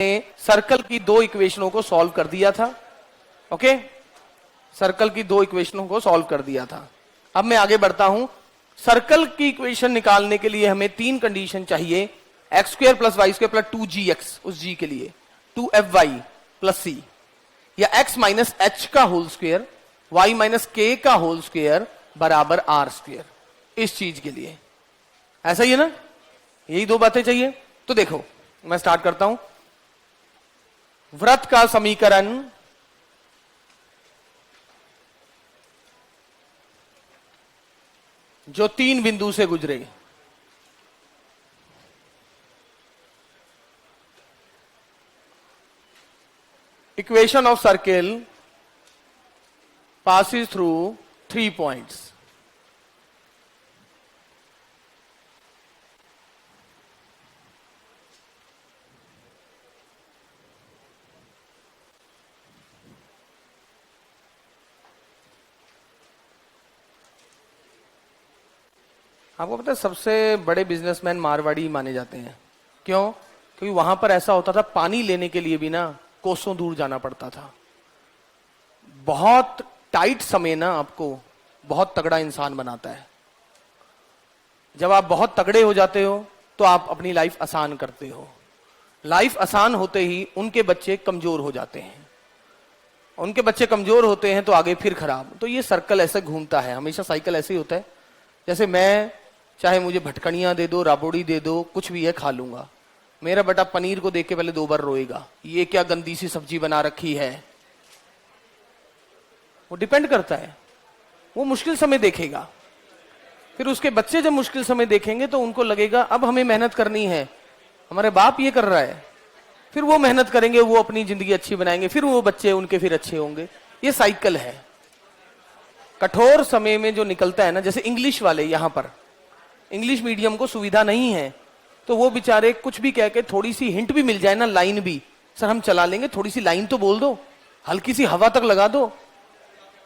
Circle की दो इक्वेशनों को सॉल्व कर दिया था। ओके, सर्कल की दो इक्वेशनों को सॉल्व कर दिया था। अब मैं आगे बढ़ता हूं। सर्कल की इक्वेशन निकालने के लिए हमें तीन कंडीशन चाहिए, x square plus y square plus 2gx, उस g के लिए 2fy प्लस c, या x माइनस एच का whole square y minus k का होल स्क्वायर बराबर आर स्क्वायर, इस चीज के लिए। ऐसा ही है ना, यही दो बातें चाहिए। तो देखो मैं स्टार्ट करता हूं। वृत्त का समीकरण जो तीन बिंदु से गुजरे, equation of circle passes through 3 points. आपको पता है सबसे बड़े बिजनेसमैन मारवाड़ी माने जाते हैं। क्यों? क्योंकि वहां पर ऐसा होता था, पानी लेने के लिए भी ना कोसों दूर जाना पड़ता था। बहुत टाइट समय ना आपको बहुत तगड़ा इंसान बनाता है। जब आप बहुत तगड़े हो जाते हो तो आप अपनी लाइफ आसान करते हो। लाइफ आसान होते ही उनके बच्चे कमजोर हो जाते हैं, उनके बच्चे कमजोर होते हैं तो आगे फिर खराब। तो ये सर्कल ऐसे घूमता है, हमेशा साइकिल ऐसे ही होता है। जैसे मैं, चाहे मुझे भटकनियां दे दो, राबोड़ी दे दो, कुछ भी है खा लूंगा। मेरा बेटा पनीर को देख के पहले 2 बार रोएगा, ये क्या गंदी सी सब्जी बना रखी है। वो डिपेंड करता है, वो मुश्किल समय देखेगा। फिर उसके बच्चे जब मुश्किल समय देखेंगे तो उनको लगेगा अब हमें मेहनत करनी है, हमारे बाप ये कर रहा है। फिर वो मेहनत करेंगे, वो अपनी जिंदगी अच्छी बनाएंगे, फिर वो बच्चे उनके फिर अच्छे होंगे। ये साइकिल है। कठोर समय में जो निकलता है ना, जैसे इंग्लिश वाले, यहां पर इंग्लिश मीडियम को सुविधा नहीं है तो वो बेचारे कुछ भी कह के, थोड़ी सी हिंट भी मिल जाए ना, लाइन भी, सर हम चला लेंगे, थोड़ी सी लाइन तो बोल दो, हल्की सी हवा तक लगा दो।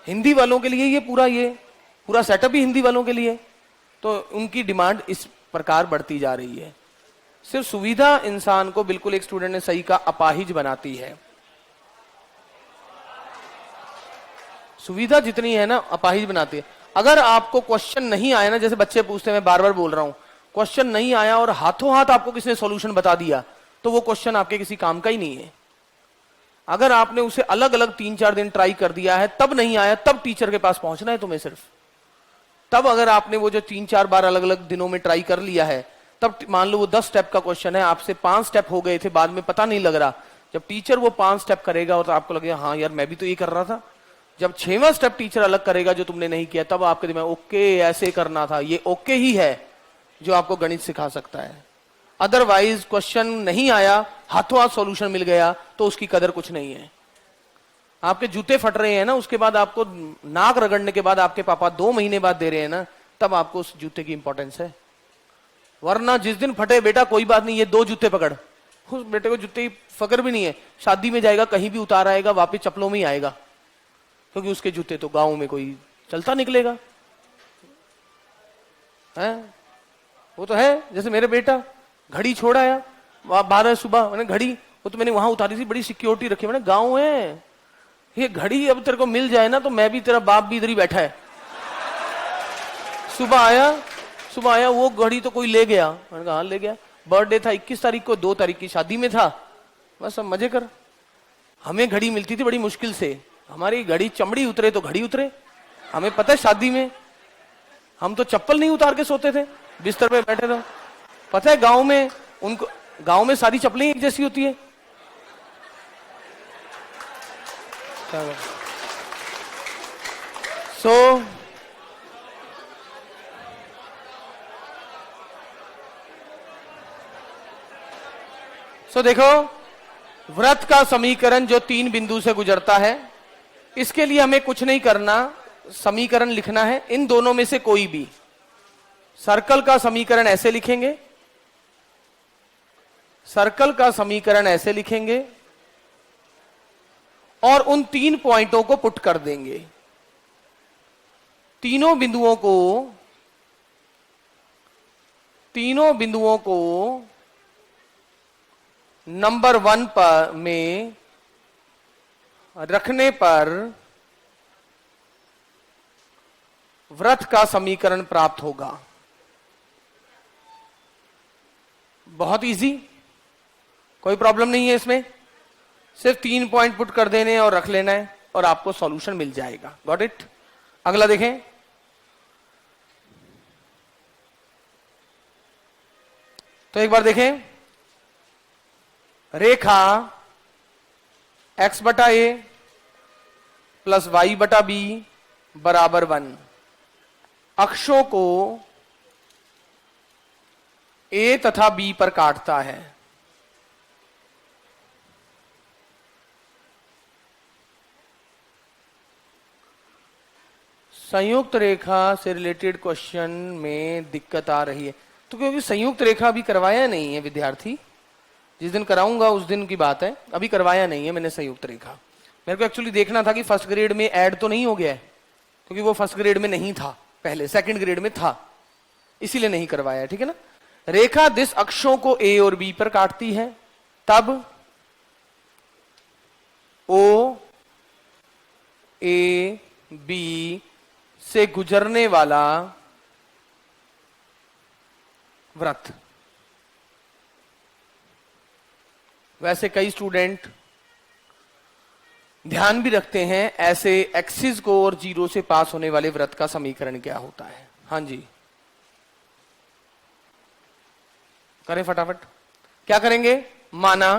हिंदी वालों के लिए ये पूरा सेटअप ही हिंदी वालों के लिए। तो उनकी डिमांड इस प्रकार बढ़ती जा रही है। सिर्फ सुविधा इंसान को, बिल्कुल एक स्टूडेंट ने सही कहा, अपाहिज बनाती है। सुविधा जितनी है ना अपाहिज बनाती है। अगर आपको क्वेश्चन नहीं आया ना, जैसे बच्चे पूछते हैं, मैं बार बार बोल रहा हूं, क्वेश्चन नहीं आया और हाथों हाथ आपको किसी ने सॉल्यूशन बता दिया तो वो क्वेश्चन आपके किसी काम का ही नहीं है। अगर आपने उसे अलग अलग 3-4 दिन ट्राई कर दिया है, तब नहीं आया, तब टीचर के पास पहुंचना है तुम्हें सिर्फ। तब अगर आपने वो जो 3-4 बार अलग अलग दिनों में ट्राई कर लिया है, तब मान लो वो 10 स्टेप का क्वेश्चन है, आपसे 5 स्टेप हो गए थे, बाद में पता नहीं लग रहा। जब टीचर वो 5 स्टेप करेगा और तो आपको लगेगा हाँ यार मैं भी तो ये कर रहा था। जब 6वां स्टेप टीचर अलग करेगा जो तुमने नहीं किया, तब आपके दिमाग ओके ऐसे करना था। ये ओके ही है जो आपको गणित सिखा सकता है। अदरवाइज क्वेश्चन नहीं आया, हाथों हाथ सॉल्यूशन मिल गया तो उसकी कदर कुछ नहीं है। आपके जूते फट रहे हैं ना, उसके बाद आपको नाक रगड़ने के बाद आपके पापा 2 महीने बाद दे रहे हैं ना, तब आपको उस जूते की इंपॉर्टेंस है। वरना जिस दिन फटे, बेटा कोई बात नहीं, ये 2 जूते पकड़, उस बेटे को जूते की फकर भी नहीं है। शादी में जाएगा, कहीं भी उतार आएगा, वापिस चप्पलों में ही आएगा, क्योंकि उसके जूते तो गांव में कोई चलता निकलेगा है। वो तो है। जैसे मेरे बेटा घड़ी छोड़ आया 12 सुबह, मैंने घड़ी, वो तो मैंने वहां उतारी थी, बड़ी सिक्योरिटी रखी, मैंने गांव है ये घड़ी, अब तेरे को मिल जाए ना तो मैं भी, तेरा बाप भी इधर ही बैठा है। सुबह आया वो घड़ी तो कोई ले गया। मैंने कहा हाँ ले गया। बर्थडे था 21 तारीख को, 2 तारीख की शादी में था, बस अब मजे कर। हमें घड़ी मिलती थी बड़ी मुश्किल से, हमारी घड़ी चमड़ी उतरे तो घड़ी उतरे। हमें पता है शादी में हम तो चप्पल नहीं उतार के सोते थे, बिस्तर पे बैठे थे। पता है गांव में, उनको गांव में सारी चप्पलें एक जैसी होती है। सो देखो, वृत्त का समीकरण जो 3 बिंदु से गुजरता है, इसके लिए हमें कुछ नहीं करना, समीकरण लिखना है इन दोनों में से कोई भी। सर्कल का समीकरण ऐसे लिखेंगे, सर्कल का समीकरण ऐसे लिखेंगे और उन 3 पॉइंटों को पुट कर देंगे। तीनों बिंदुओं को नंबर 1 पर में रखने पर वृत्त का समीकरण प्राप्त होगा। बहुत इजी, कोई प्रॉब्लम नहीं है इसमें, सिर्फ 3 पॉइंट पुट कर देने और रख लेना है और आपको सॉल्यूशन मिल जाएगा। Got it. अगला देखें, तो एक बार देखें, रेखा x बटा ए प्लस वाई बटा बी बराबर 1 अक्षों को ए तथा बी पर काटता है। संयुक्त रेखा से रिलेटेड क्वेश्चन में दिक्कत आ रही है, तो क्योंकि संयुक्त रेखा अभी करवाया नहीं है विद्यार्थी, जिस दिन कराऊंगा उस दिन की बात है, अभी करवाया नहीं है मैंने संयुक्त रेखा। मेरे को एक्चुअली देखना था कि फर्स्ट ग्रेड में ऐड तो नहीं हो गया है, क्योंकि वो फर्स्ट ग्रेड में नहीं था, पहले सेकंड ग्रेड में था, इसीलिए नहीं करवाया। ठीक है ना। रेखा दिस अक्षों को ए और बी पर काटती है, तब ओ ए बी से गुजरने वाला वृत्त, वैसे कई स्टूडेंट ध्यान भी रखते हैं ऐसे एक्सिस को और जीरो से पास होने वाले वृत्त का समीकरण क्या होता है। हाँ जी, करें फटाफट। क्या करेंगे, माना,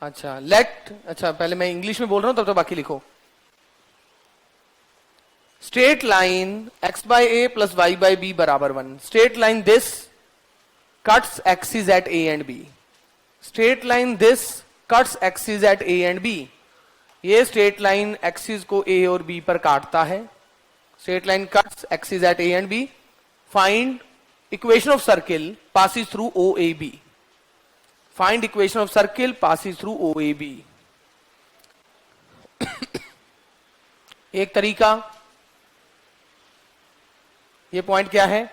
अच्छा लेट, अच्छा पहले मैं इंग्लिश में बोल रहा हूं तब तो बाकी लिखो। Straight line x by a plus y by b बराबर 1। Straight line this cuts axis at a and b. Straight line this cuts axis at a and b. ये स्ट्रेट लाइन एक्सिस को ए और b पर काटता है। Straight line cuts axis at a and b. Find equation of circle passes through OAB. Find equation of circle passes through OAB. एक तरीका, ये point क्या है,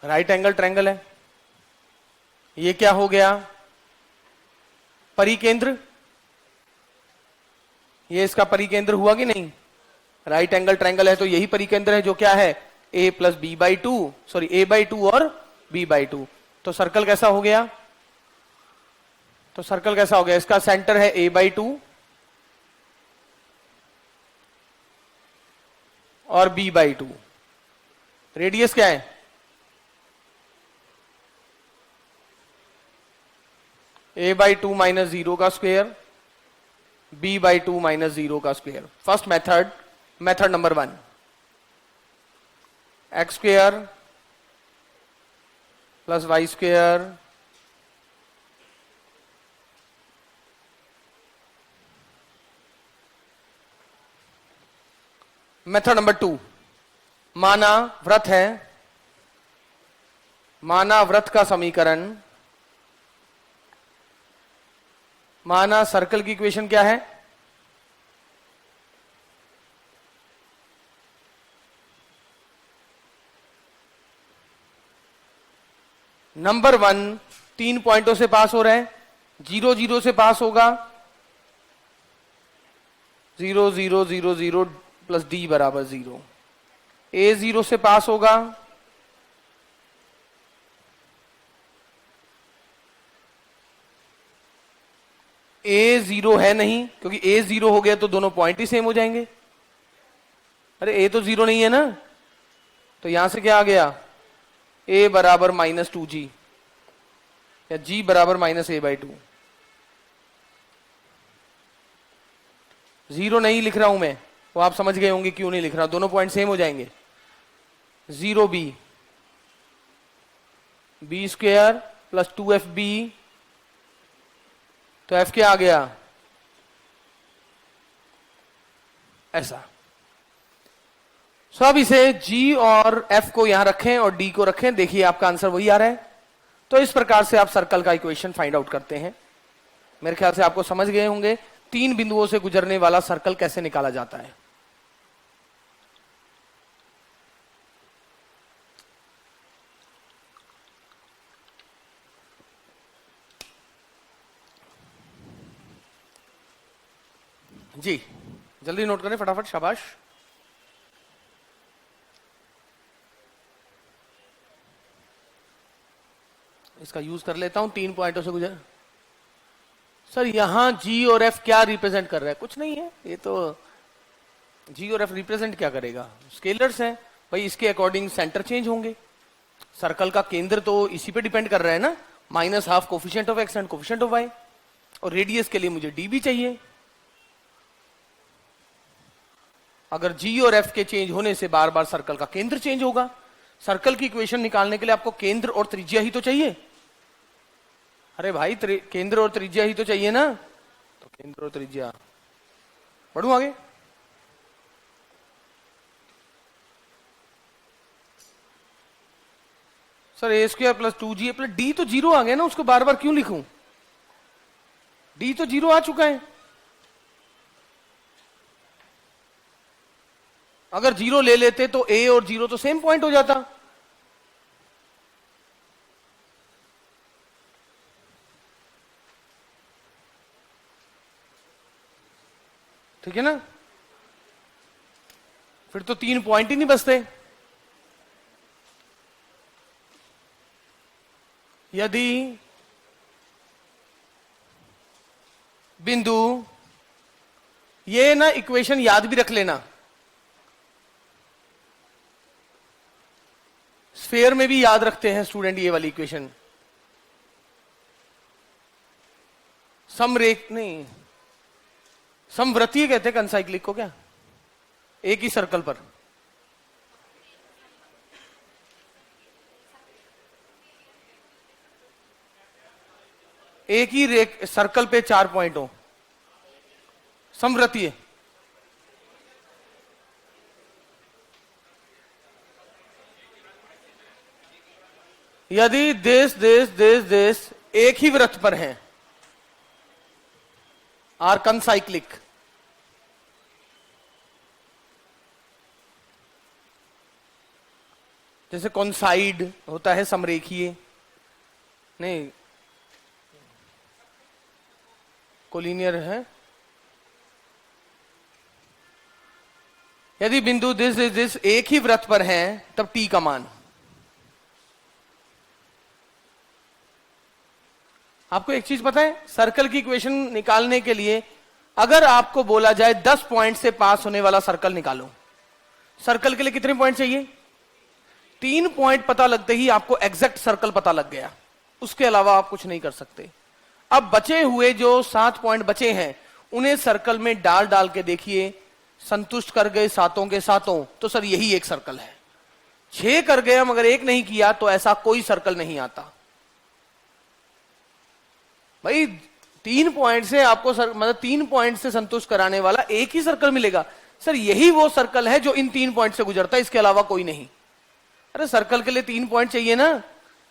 राइट एंगल ट्रायंगल है। ये क्या हो गया, परिकेंद्र। ये इसका परिकेंद्र हुआ कि नहीं, राइट एंगल ट्रायंगल है तो यही परिकेंद्र है, जो क्या है a plus b by two, sorry a by two और b बाई टू। तो सर्कल कैसा हो गया, तो सर्कल कैसा हो गया, इसका सेंटर है a बाई टू और b बाई टू। रेडियस क्या है, a by two minus zero का square, b by two minus zero का square. First method, method number 1, x square plus y square method number 2, माना वृत्त है, माना वृत्त का समीकरण, माना सर्कल की इक्वेशन क्या है, नंबर 1 3 पॉइंटों से पास हो रहे हैं, 0 0 से पास होगा, 0 0 0 0 प्लस डी बराबर 0। ए 0 से पास होगा, ए 0 है नहीं, क्योंकि ए 0 हो गया तो दोनों पॉइंट ही सेम हो जाएंगे। अरे ए तो 0 नहीं है ना, तो यहां से क्या आ गया, a बराबर माइनस टू जी या g बराबर माइनस ए बाई टू। 0 नहीं लिख रहा हूं मैं, वो आप समझ गए होंगे क्यों नहीं लिख रहा, दोनों पॉइंट सेम हो जाएंगे। 0 b, b square plus 2f b, तो f क्या आ गया, ऐसा। सो अब इसे g और f को यहां रखें और d को रखें, देखिए आपका आंसर वही आ रहा है। तो इस प्रकार से आप सर्कल का इक्वेशन फाइंड आउट करते हैं। मेरे ख्याल से आपको समझ गए होंगे तीन बिंदुओं से गुजरने वाला सर्कल कैसे निकाला जाता है? जी जल्दी नोट करें फटाफट, शाबाश। इसका यूज कर लेता हूं, 3 पॉइंटों से गुजर। सर यहां जी और एफ क्या रिप्रेजेंट कर रहा है? कुछ नहीं है, ये तो जी और एफ रिप्रेजेंट क्या करेगा? स्केलर्स हैं भाई, इसके अकॉर्डिंग सेंटर चेंज होंगे। सर्कल का केंद्र तो इसी पे डिपेंड कर रहा है ना, -12 coefficient of x and coefficient of y. और रेडियस के लिए मुझे डी भी चाहिए। अगर जी और एफ के चेंज होने से बार बार सर्कल का केंद्र चेंज होगा। सर्कल की इक्वेशन निकालने के लिए आपको केंद्र और त्रिज्या ही तो चाहिए। अरे भाई केंद्र और त्रिज्या ही तो चाहिए ना, तो केंद्र और त्रिज्या। बढ़ू आगे। सर a² + 2ga + d तो 0 आ गया ना, उसको बार बार क्यों लिखूं? d तो 0 आ चुका है। अगर 0 ले लेते तो a और 0 तो सेम पॉइंट हो जाता। ठीक है ना, फिर तो 3 पॉइंट ही नहीं बचते। यदि बिंदु, ये ना इक्वेशन याद भी रख लेना, स्फेयर में भी याद रखते हैं स्टूडेंट ये वाली इक्वेशन। समरेख नहीं, समवृत्तीय कहते हैं कंसाइक्लिक को। क्या? एक ही सर्कल पर एक ही सर्कल पे 4 पॉइंट हो, समवृत्तीय। यदि देश देश देश देश एक ही वृत्त पर हैं, आर कंसाइक्लिक। जैसे कॉन्साइड होता है समरेखीय, नहीं कोलिनियर है। यदि बिंदु दिस एक ही वृत्त पर हैं, तब टी का मान। आपको एक चीज पता है, सर्कल की इक्वेशन निकालने के लिए अगर आपको बोला जाए 10 पॉइंट से पास होने वाला सर्कल निकालो, सर्कल के लिए कितने पॉइंट चाहिए? 3 पॉइंट पता लगते ही आपको एग्जैक्ट सर्कल पता लग गया, उसके अलावा आप कुछ नहीं कर सकते। अब बचे हुए जो 7 पॉइंट बचे हैं, उन्हें सर्कल में डाल डाल के देखिए, संतुष्ट कर गए सातों के सातों, तो सर यही एक सर्कल है। 6 कर गए मगर एक नहीं किया, तो ऐसा कोई सर्कल नहीं आता भाई। 3 पॉइंट से आपको मतलब 3 पॉइंट से संतुष्ट कराने वाला एक ही सर्कल मिलेगा। सर यही वो सर्कल है जो इन 3 पॉइंट से गुजरता है, इसके अलावा कोई नहीं। अरे सर्कल के लिए 3 पॉइंट चाहिए ना,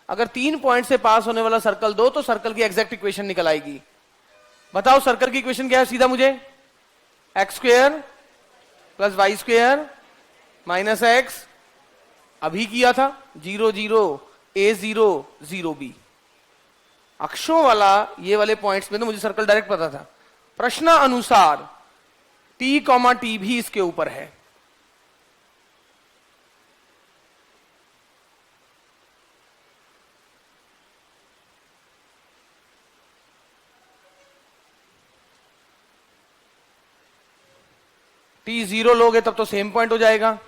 अगर 3 पॉइंट से पास होने वाला सर्कल दो तो सर्कल की एग्जैक्ट इक्वेशन निकल आएगी। बताओ सर्कल की इक्वेशन क्या है? सीधा मुझे x² + y² - x, अभी किया था 0 0 a 0 0 b। अक्षों वाला ये वाले पॉइंट्स में तो मुझे सर्कल डायरेक्ट पता था। प्रश्न अनुसार t, t भी इसके ऊपर है। t 0 लोगे तब तो सेम पॉइंट हो जाएगा,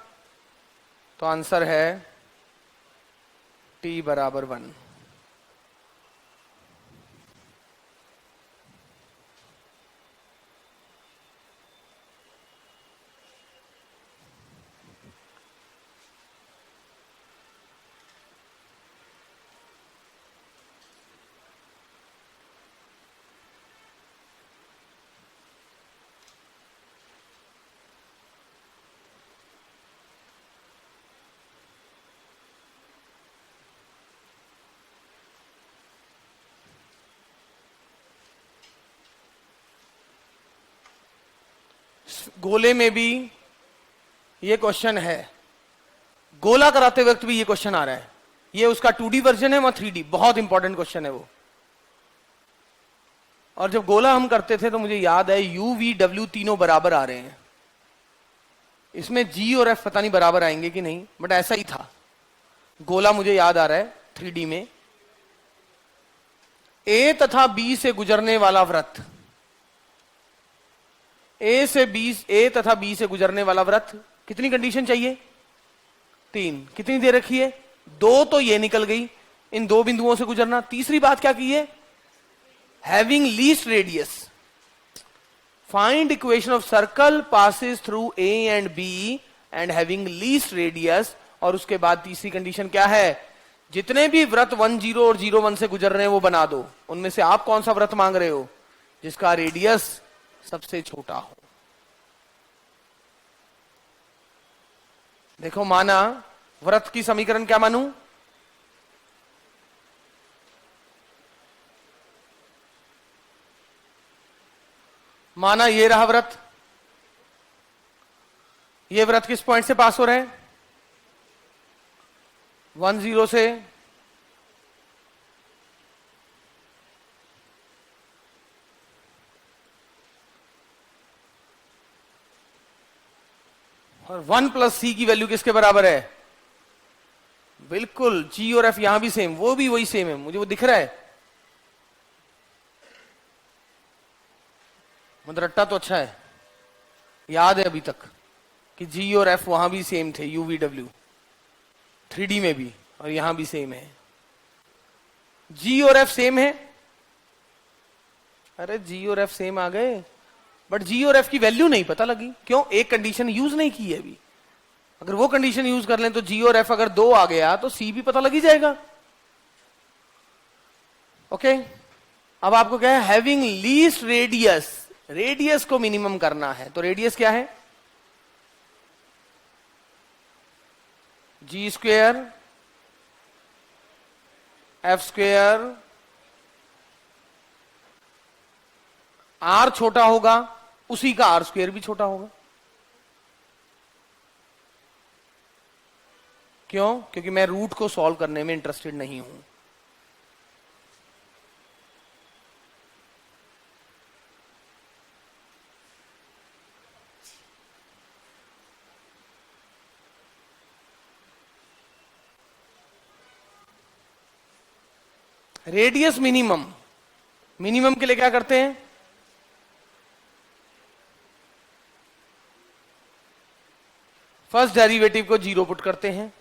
तो आंसर है t = 1। गोले में भी ये क्वेश्चन है, गोला कराते वक्त भी ये क्वेश्चन आ रहा है। ये उसका 2D वर्जन है और 3D, बहुत इंपॉर्टेंट क्वेश्चन है वो। और जब गोला हम करते थे तो मुझे याद है U V W तीनों बराबर आ रहे हैं। इसमें G और F पता नहीं बराबर आएंगे कि नहीं, बट ऐसा ही था। गोला मुझे याद आ रहा है 3D में। A तथा B से गुजरने वाला वृत्त, A तथा B से गुजरने वाला वृत्त, कितनी कंडीशन चाहिए? 3। कितनी दे रखी है? 2 तो ये निकल गई, इन 2 बिंदुओं से गुजरना। तीसरी बात क्या की है? Having least radius. Find equation of circle passes through A and B and having least radius. और उसके बाद तीसरी कंडीशन क्या है? जितने भी वृत्त 1 0 और 0 1 से गुजर रहे हैं वो बना दो। उनमें से आप कौन सा वृत्त मांग रहे हो? जिसका रेडियस सबसे छोटा हो। देखो, माना वृत्त की समीकरण क्या मानूं? माना ये रहा वृत्त, ये वृत्त किस पॉइंट से पास हो रहे हैं? 1 0 से और 1 प्लस सी की वैल्यू किसके बराबर है? बिल्कुल, G और F यहां भी सेम, वो भी वही सेम है, मुझे वो दिख रहा है। मतलब रट्टा तो अच्छा है, याद है अभी तक कि G और F वहां भी सेम थे, UVW 3D में भी, और यहां भी सेम है। G और F सेम है। अरे G और F सेम आ गए, बट G और F की वैल्यू नहीं पता लगी। क्यों? एक कंडीशन यूज नहीं की है अभी। अगर वो कंडीशन यूज कर लें तो G और F अगर 2 आ गया तो C भी पता लग ही जाएगा। ओके, अब आपको क्या है? हैविंग लीस्ट रेडियस, रेडियस को मिनिमम करना है। तो रेडियस क्या है? G square F square, R छोटा होगा उसी का R स्क्वेयर भी छोटा होगा। क्यों? क्योंकि मैं रूट को सॉल्व करने में इंटरेस्टेड नहीं हूं। रेडियस मिनिमम, मिनिमम के लिए क्या करते हैं? फर्स्ट डेरिवेटिव को 0 पुट करते हैं।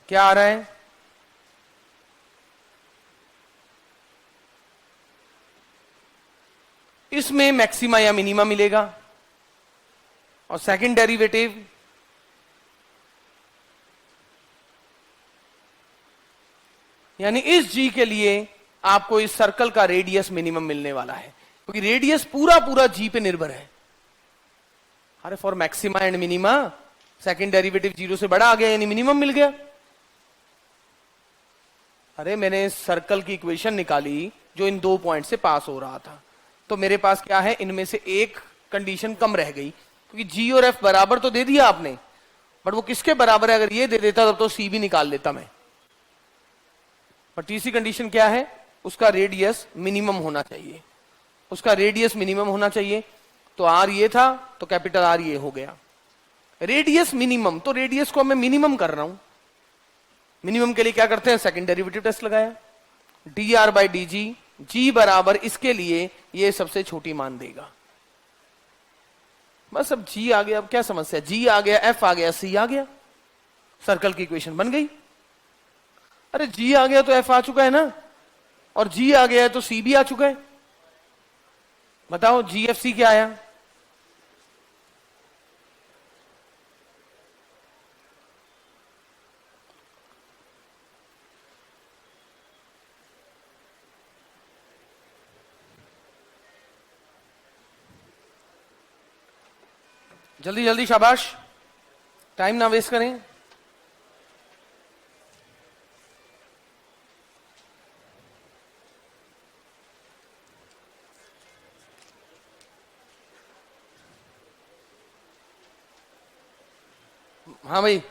क्या आ रहा है? इसमें मैक्सिमा या मिनिमा मिलेगा। और सेकंड डेरिवेटिव यानी इस G के लिए आपको इस सर्कल का रेडियस मिनिमम मिलने वाला है, क्योंकि रेडियस पूरा पूरा G पे निर्भर है। अरे for maxima and minima second derivative 0 से बड़ा आ गया, यानी मिनिमम मिल गया। अरे मैंने सर्कल की इक्वेशन निकाली जो इन 2 पॉइंट से पास हो रहा था, तो मेरे पास क्या है? इनमें से एक कंडीशन कम रह गई, क्योंकि G और F बराबर तो दे दिया आपने, बट वो किसके बराबर है? अगर ये दे देता तब तो C भी निकाल लेता मैं। पर तीसरी कंडीशन क्या है? उसका रेडियस मिनिमम होना चाहिए, उसका रेडियस मिनिमम होना चाहिए। तो R ये था तो कैपिटल R ये हो गया। रेडियस मिनिमम, तो रेडियस को मैं मिनिमम कर रहा हूं। मिनिमम के लिए क्या करते हैं? सेकंड डेरिवेटिव टेस्ट लगाया, dr by D G, G बराबर इसके लिए ये सबसे छोटी मान देगा। बस अब G आ गया, अब क्या समस्या? G आ गया, F आ गया, C आ गया, सर्कल की इक्वेशन बन गई। अरे G आ गया तो F आ चुका है ना, और G आ गया है तो C भी आ चुका है। बताओ GFC क्या आया? जल्दी जल्दी, शाबाश, टाइम ना वेस्ट करें। हाँ भाई,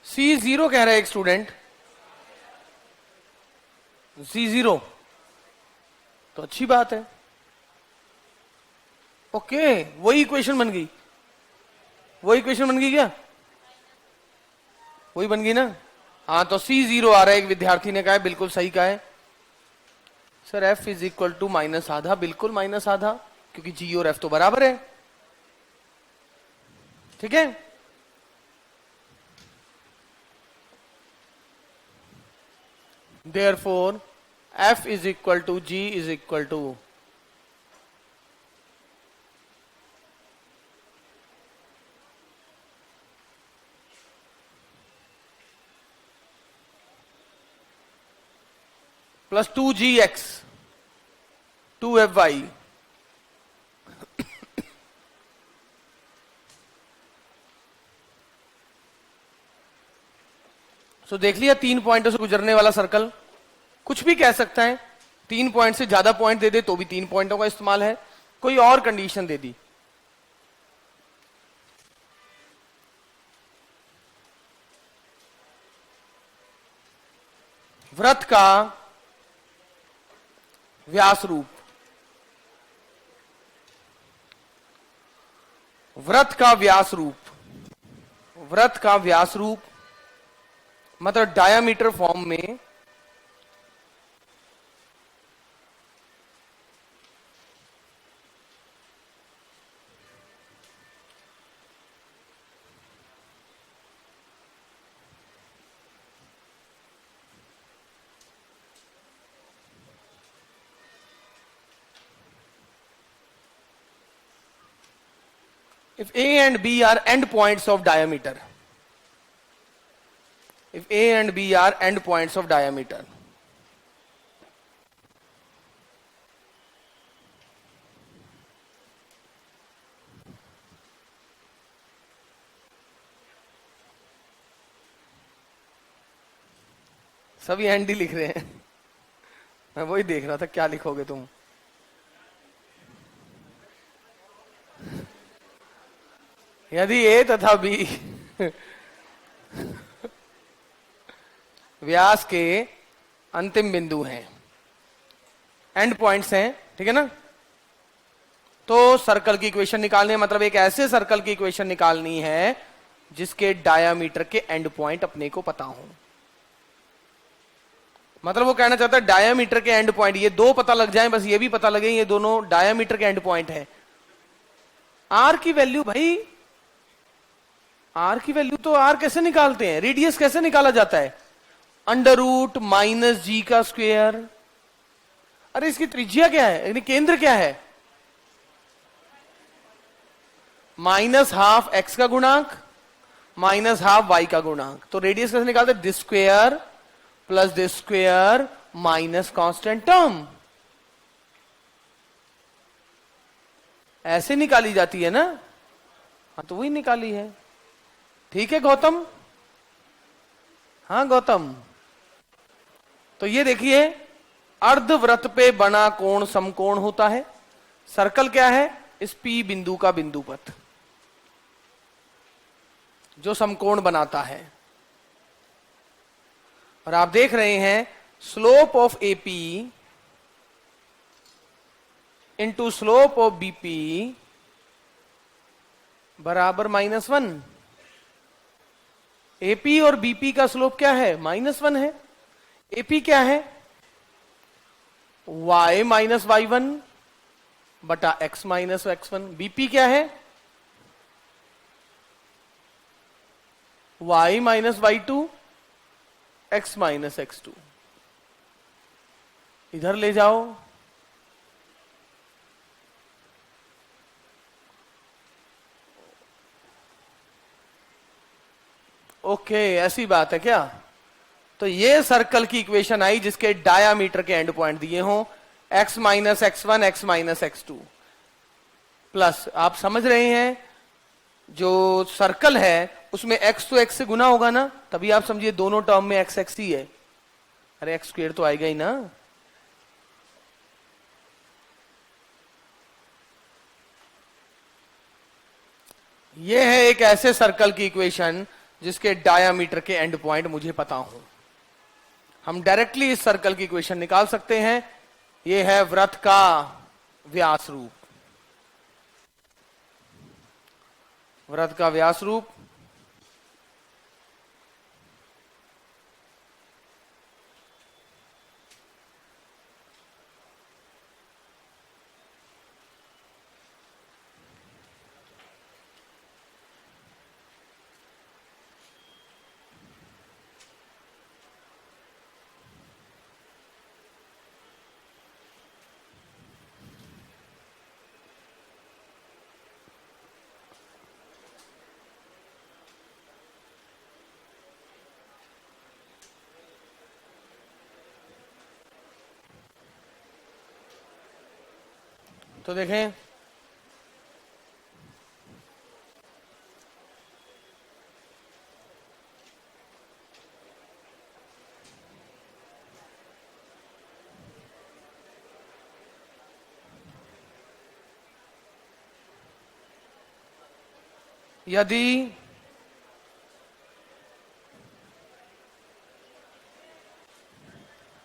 C0 कह रहा है एक स्टूडेंट, C0, तो अच्छी बात है। ओके, वही इक्वेशन बन गई, वही इक्वेशन बन गई क्या? वही बन गई ना? हाँ, तो C0 आ रहा है, एक विद्यार्थी ने कहा है, बिल्कुल सही कहा है sir, F is equal to minus आधा, बिल्कुल माइनस आधा, क्योंकि G और F तो बराबर है। ठीक है, therefore F is equal to G is equal to plus 2Gx 2Fy। So देख लिया, 3 पॉइंटों से गुजरने वाला सर्कल, कुछ भी कह सकता है, 3 पॉइंट से ज्यादा पॉइंट दे दे तो भी 3 पॉइंटों का इस्तेमाल है, कोई और कंडीशन दे दी। वृत्त का व्यास रूप, वृत्त का व्यास रूप, वृत्त का व्यास रूप मतलब डायामीटर फॉर्म में if A and B are end points of diameter, if A and B are end points of diameter, सभी एंड ही लिख रहे हैं, मैं वही देख रहा था क्या लिखोगे तुम। यदि ए तथा बी व्यास के अंतिम बिंदु हैं, एंड पॉइंट्स हैं, ठीक है ना, तो सर्कल की इक्वेशन निकालनी है, मतलब एक ऐसे सर्कल की इक्वेशन निकालनी है जिसके डायामीटर के एंड पॉइंट अपने को पता हो। मतलब वो कहना चाहता है डायामीटर के एंड पॉइंट ये दो पता लग जाएं, बस ये भी पता लगे ये दोनों डायामीटर के एंड पॉइंट है। आर की वैल्यू, भाई आर की वैल्यू तो आर कैसे निकालते हैं, रेडियस कैसे निकाला जाता है, अंडर रूट माइनस जी का स्क्वायर। अरे इसकी त्रिज्या क्या है, यानी केंद्र क्या है, माइनस हाफ एक्स का गुणांक माइनस हाफ वाई का गुणांक। तो रेडियस कैसे निकालते हैं, this square plus this square minus constant term, ऐसे निकाली जाती है ना। हाँ तो वही निकाली है, ठीक है गौतम। हाँ गौतम, तो ये देखिए अर्धवृत्त पे बना कोण समकोण होता है। सर्कल क्या है, इस पी बिंदु का बिंदु पथ जो समकोण बनाता है। और आप देख रहे हैं slope of AP into slope of BP बराबर -1। एपी और बीपी का स्लोप क्या है, -1 है। एपी क्या है, y माइनस y1 बटा x माइनस x1। बीपी क्या है, y minus y2 x minus x2। इधर ले जाओ, ओके ऐसी बात है क्या। तो ये सर्कल की इक्वेशन आई जिसके डायामीटर के एंड पॉइंट दिए हों x minus x1 x minus x2 plus, आप समझ रहे हैं जो सर्कल है उसमें x तो x से गुना होगा ना, तभी आप समझिए दोनों टर्म में x x ही है। अरे x स्क्वायर तो आएगा ही ना। ये है एक ऐसे सर्कल की इक्वेशन जिसके डायामीटर के एंड पॉइंट मुझे पता हो। हम डायरेक्टली इस सर्कल की इक्वेशन निकाल सकते हैं। ये है वृत्त का व्यास रूप। वृत्त का व्यास रूप तो देखें, यदि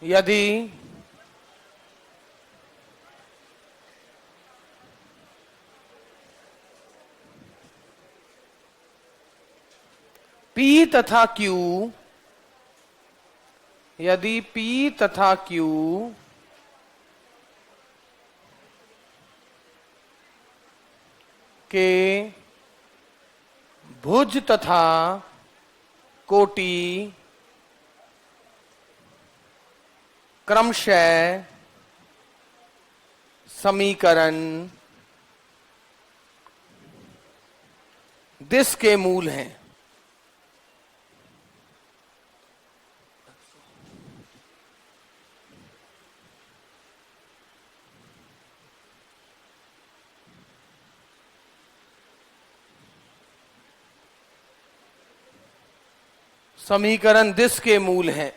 यदि P तथा Q, यदि P तथा Q के भुज तथा कोटि क्रमशः समीकरण दिस के मूल हैं। समीकरण दिस के मूल हैं।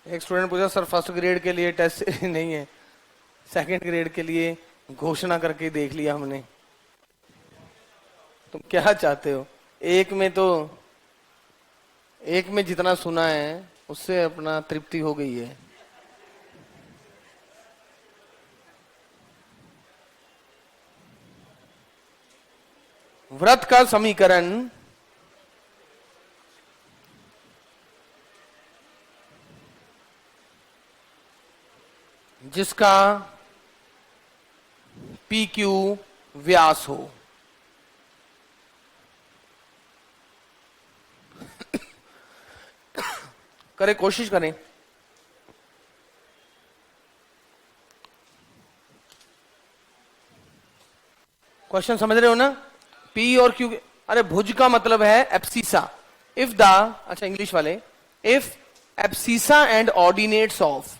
एक स्टूडेंट पूछा सर फर्स्ट ग्रेड के लिए टेस्ट नहीं है, सेकंड ग्रेड के लिए घोषणा करके देख लिया हमने। तुम क्या चाहते हो? एक में जितना सुना है उससे अपना तृप्ति हो गई है। वृत्त का समीकरण जिसका PQ व्यास हो। करें, कोशिश करें। क्वेश्चन समझ रहे हो ना? P और Q, अरे भुज का मतलब है एब्सिसा। इफ द, अच्छा इंग्लिश वाले, if abscissa and ordinates of,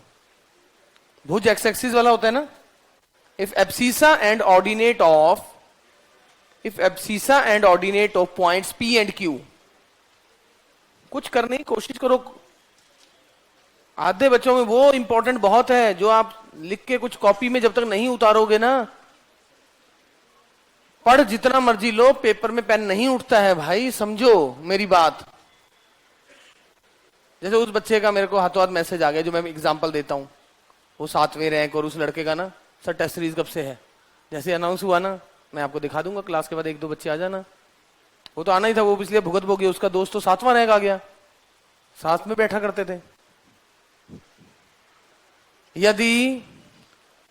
Bhuj x axis वाला होता है ना, if abscissa and ordinate of, if abscissa and ordinate of points P and Q, कुछ करने की कोशिश करो। आधे बच्चों में वो इंपॉर्टेंट बहुत है जो आप लिख के कुछ कॉपी में जब तक नहीं उतारोगे ना, पढ़ जितना मर्जी लो, पेपर में पेन नहीं उठता है भाई, समझो मेरी बात। जैसे उस बच्चे का मेरे को हाथों हाथ मैसेज आ गया, जो मैं एग्जांपल देता हूं, वो 7वें रैंक, और उस लड़के का ना सर टेस्ट सीरीज कब से है। जैसे अनाउंस हुआ ना, मैं आपको दिखा दूंगा क्लास के बाद, 1-2 बच्चे आ जाना। वो तो आना ही था, वो इसलिए भुगत भोगी, उसका दोस्त तो 7वां रैंक आ गया, साथ में बैठा करते थे। यदि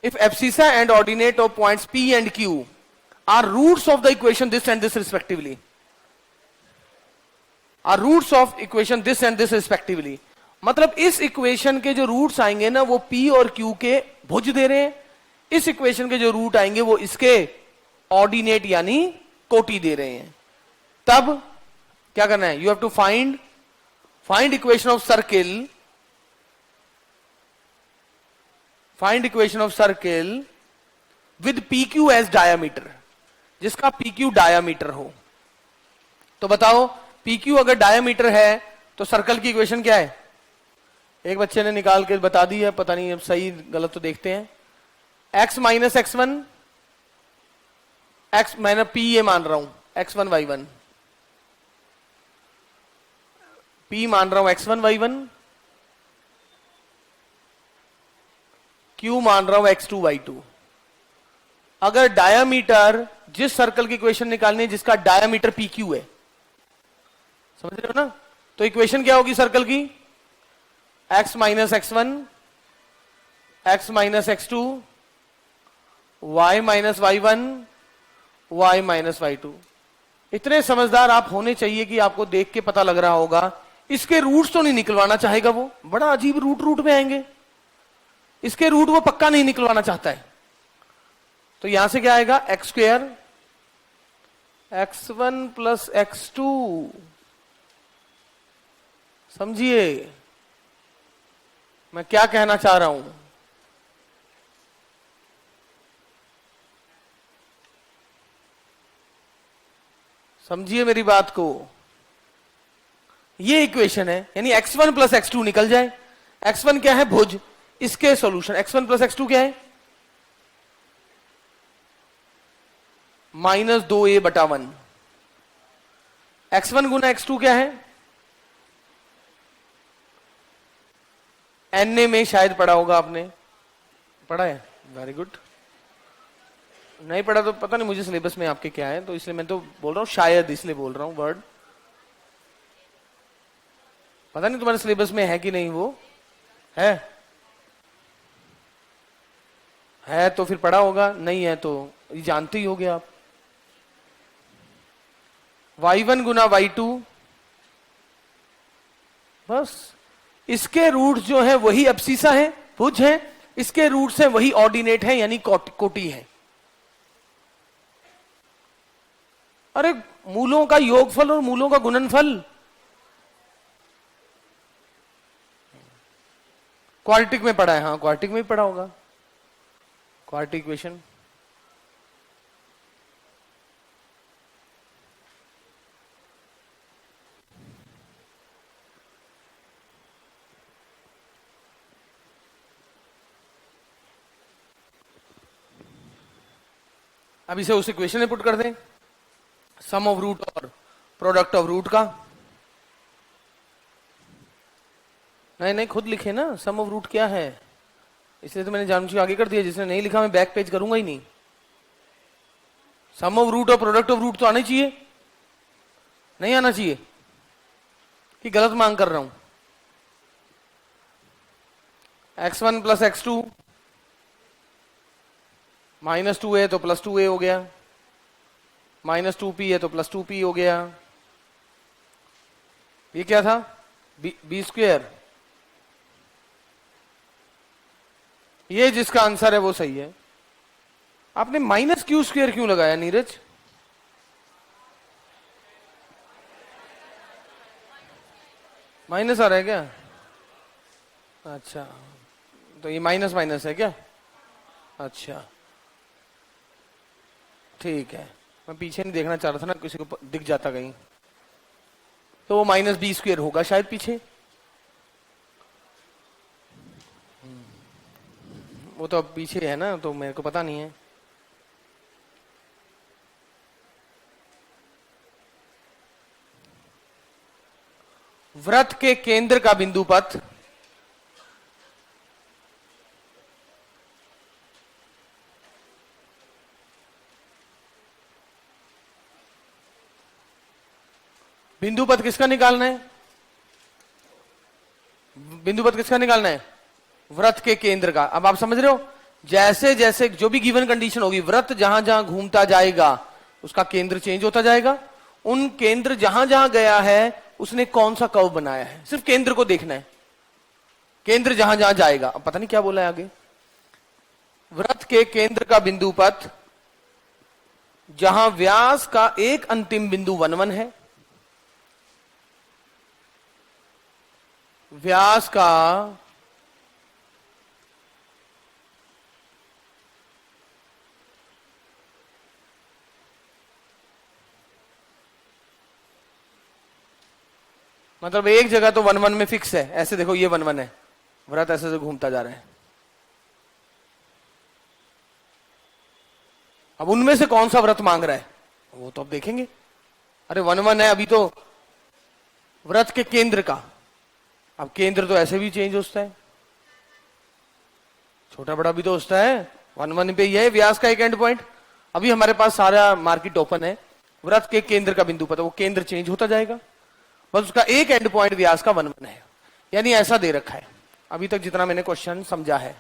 if abscissa and ordinate of points P and Q are roots of the equation this and this respectively, are roots of equation this and this respectively, मतलब इस इक्वेशन के जो रूट्स आएंगे ना वो P और Q के भुज दे रहे हैं, इस इक्वेशन के जो रूट आएंगे वो इसके ऑर्डिनेट यानी कोटि दे रहे हैं। तब क्या करना है? You have to find equation of circle, find equation of circle with PQ as diameter, जिसका PQ डायामीटर हो। तो बताओ PQ अगर डायामीटर है तो सर्कल की इक्वेशन क्या है? एक बच्चे ने निकाल के बता दी है, पता नहीं अब सही गलत तो देखते हैं। x माइनस x1, x मैंने p ये मान रहा हूं x1 y1, p मान रहा हूं x1 y1, q मान रहा हूं x2 y2। अगर डायामीटर, जिस सर्कल की इक्वेशन निकालनी है जिसका डायामीटर PQ है, समझ रहे हो ना, तो इक्वेशन क्या होगी सर्कल की, x minus x1, x minus x2, y minus y1, y minus y2। इतने समझदार आप होने चाहिए कि आपको देख के पता लग रहा होगा इसके रूट्स तो नहीं निकलवाना चाहेगा वो, बड़ा अजीब रूट में आएंगे, इसके रूट वो पक्का नहीं निकलवाना चाहता है। तो यहां से क्या आएगा, x square x1 plus x2। समझिए मैं क्या कहना चाह रहा हूं। समझिए मेरी बात को, ये इक्वेशन है, यानी x1 प्लस x2 निकल जाए। x1 क्या है, भुज, इसके सॉल्यूशन x1 प्लस x2 क्या है, माइनस 2a बटा 1। x1 गुना x2 क्या है, एन में शायद पढ़ा होगा आपने, पढ़ा है, वेरी गुड। नहीं पढ़ा तो पता नहीं मुझे सिलेबस में आपके क्या है, तो इसलिए मैं तो बोल रहा हूं शायद, इसलिए बोल रहा हूं वर्ड, पता नहीं तुम्हारे सिलेबस में है कि नहीं, वो है तो फिर पढ़ा होगा, नहीं है तो ये जानते ही होगे आप। y1 गुना y2, बस इसके रूट जो है वही अब्सीसा है, भुज है, इसके रूट है वही ऑर्डिनेट है, यानी कोटि है। अरे मूलों का योगफल और मूलों का गुणनफल, क्वाड्रेटिक में पढ़ा है, हाँ क्वाड्रेटिक में भी पढ़ा होगा, क्वाड्रेटिक इक्वेशन। अब इसे उस इक्वेशन में पुट कर दें, सम ऑफ रूट और प्रोडक्ट ऑफ रूट का। नहीं खुद लिखे ना, सम ऑफ रूट क्या है, इसलिए तो मैंने जानबूझ के आगे कर दिया, जिसने नहीं लिखा मैं बैक पेज करूंगा ही नहीं। सम ऑफ रूट और प्रोडक्ट ऑफ रूट तो आने चाहिए, नहीं आना चाहिए कि गलत मांग कर रहा हूं। x1 plus x2 minus 2a तो प्लस 2a हो गया, माइनस 2p है तो प्लस 2p हो गया। ये क्या था, बी स्क्वेयर, ये जिसका आंसर है वो सही है। आपने माइनस क्यू स्क्वेयर क्यों लगाया नीरज, माइनस आ रहा है क्या, अच्छा तो ये माइनस माइनस है क्या, अच्छा ठीक है, मैं पीछे नहीं देखना चाह रहा था ना, किसी को दिख जाता कहीं, तो वो माइनस बी स्क्वेयर होगा शायद पीछे, वो तो अब पीछे है ना, तो मेरे को पता नहीं है। वृत्त के केंद्र का बिंदु पथ बिंदु पथ किसका निकालना है, बिंदु पथ किसका निकालना है, वृत्त के केंद्र का। अब आप समझ रहे हो, जैसे जैसे जो भी गिवन कंडीशन होगी, वृत्त जहां जहां घूमता जाएगा उसका केंद्र चेंज होता जाएगा। उन केंद्र जहां जहां गया है उसने कौन सा कर्व बनाया है, सिर्फ केंद्र को देखना है, केंद्र जहां जहां जाएगा। अब पता नहीं क्या बोला है आगे, वृत्त के केंद्र का बिंदु पथ जहां व्यास का एक अंतिम बिंदु 1 1 है, व्यास का मतलब एक जगह तो 1 1 में फिक्स है, ऐसे देखो ये 1 1 है, वृत्त ऐसे से घूमता जा रहा है। अब उनमें से कौन सा वृत्त मांग रहा है वो तो अब देखेंगे। अरे 1 1 है अभी तो वृत्त के केंद्र का। अब केंद्र तो ऐसे भी चेंज होता है, छोटा बड़ा भी तो होता है। 1 1 पे यह है व्यास का एक एंड पॉइंट। अभी हमारे पास सारा मार्केट ओपन है, वृत्त के केंद्र का बिंदु पता, वो केंद्र चेंज होता जाएगा, बस उसका एक एंड पॉइंट व्यास का 1 1 है। यानी ऐसा दे रखा है अभी तक जितना मैंने क्वेश्चन समझा है।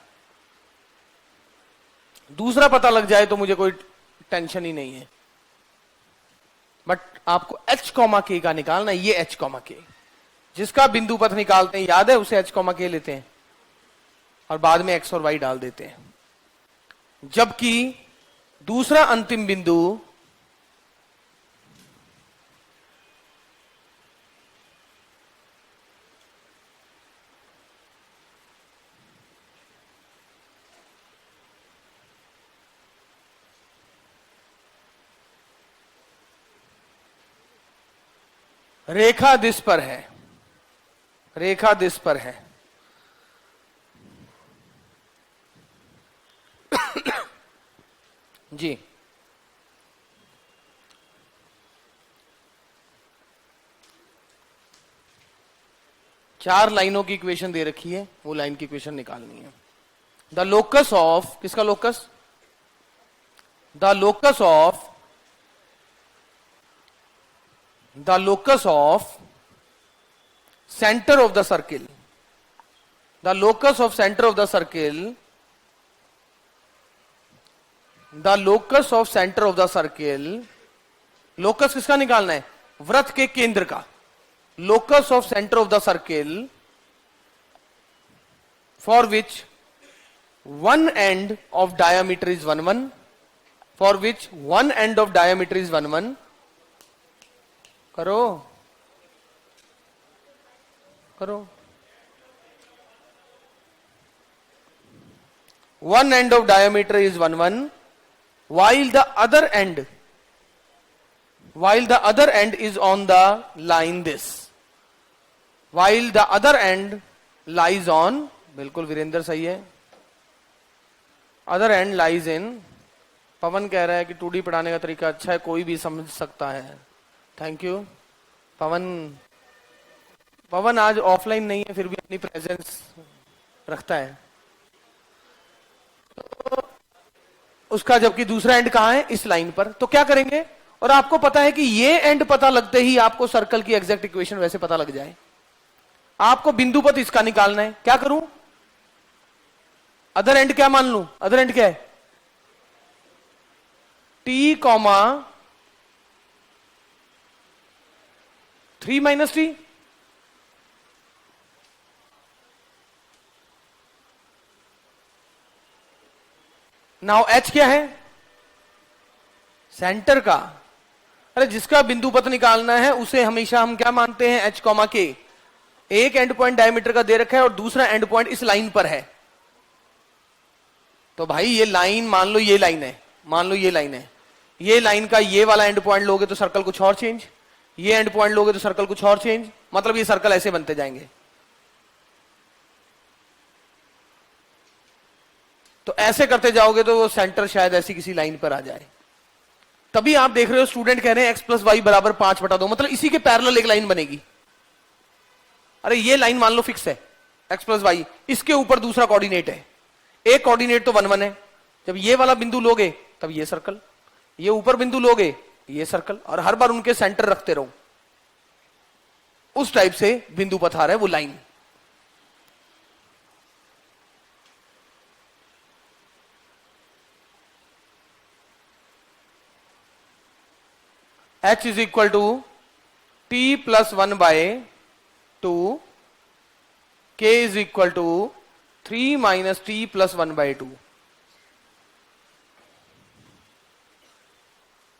दूसरा पता लग जाए तो मुझे कोई टेंशन ही नहीं है, बट आपको h कॉमा के का निकालना है। ये h कॉमा के जिसका बिंदु पथ निकालते हैं, याद है, उसे h कॉमा के लेते हैं और बाद में x और y डाल देते हैं। जबकि दूसरा अंतिम बिंदु रेखा दिश पर है, रेखा दिश पर है। जी चार लाइनों की इक्वेशन दे रखी है, वो लाइन की इक्वेशन निकालनी है। द लोकस ऑफ, किसका locus? The locus of, the locus of centre of the circle, the locus of centre of the circle, the locus of centre of the circle. Locus किसका निकालना है? वृत्त के केंद्र का। Locus of centre of the circle for which one end of diameter is 1 1, for which one end of diameter is 1 1। करो करो। One end of diameter is 1 1 while the other end, while the other end is on the line this, while the other end lies on, बिल्कुल वीरेंद्र सही है, other end lies in। पवन कह रहा है कि 2D पढ़ाने का तरीका अच्छा है, कोई भी समझ सकता है। थैंक यू पवन। पवन आज ऑफलाइन नहीं है फिर भी अपनी प्रेजेंस रखता है। तो उसका जबकि दूसरा एंड कहां है? इस लाइन पर। तो क्या करेंगे? और आपको पता है कि ये एंड पता लगते ही आपको सर्कल की एग्जैक्ट इक्वेशन वैसे पता लग जाए। आपको बिंदु पथ इसका निकालना है। क्या करूं? अदर एंड क्या मान लूं? अदर एंड क्या है? t comma 3 minus T. Now h क्या है? सेंटर का। अरे जिसका बिंदु पथ निकालना है उसे हमेशा हम क्या मानते हैं? h कॉमा के। एक एंड पॉइंट डायमीटर का दे रखा है और दूसरा एंड पॉइंट इस लाइन पर है। तो भाई ये लाइन मान लो, ये लाइन है, मान लो ये लाइन है, ये लाइन का ये वाला एंड पॉइंट लोगे तो सर्कल कुछ और चेंज, ये एंड पॉइंट लोगे तो सर्कल कुछ और चेंज, मतलब ये सर्कल ऐसे बनते जाएंगे। तो ऐसे करते जाओगे तो वो सेंटर शायद ऐसी किसी लाइन पर आ जाए। तभी आप देख रहे हो स्टूडेंट कह रहे हैं x प्लस वाई बराबर 5/2, मतलब इसी के पैरेलल एक लाइन बनेगी। अरे ये लाइन मान लो फिक्स है x प्लस वाई, इसके ऊपर दूसरा कोऑर्डिनेट है, एक कोऑर्डिनेट तो 1 1 है। जब ये वाला बिंदु लोगे तब ये सर्कल, ये ऊपर बिंदु लोगे ये सर्कल, और हर बार उनके सेंटर रखते रहो। उस टाइप से बिंदु पथ आ रहा है वो line. h is equal to t plus 1/2, k is equal to 3 minus t plus 1/2।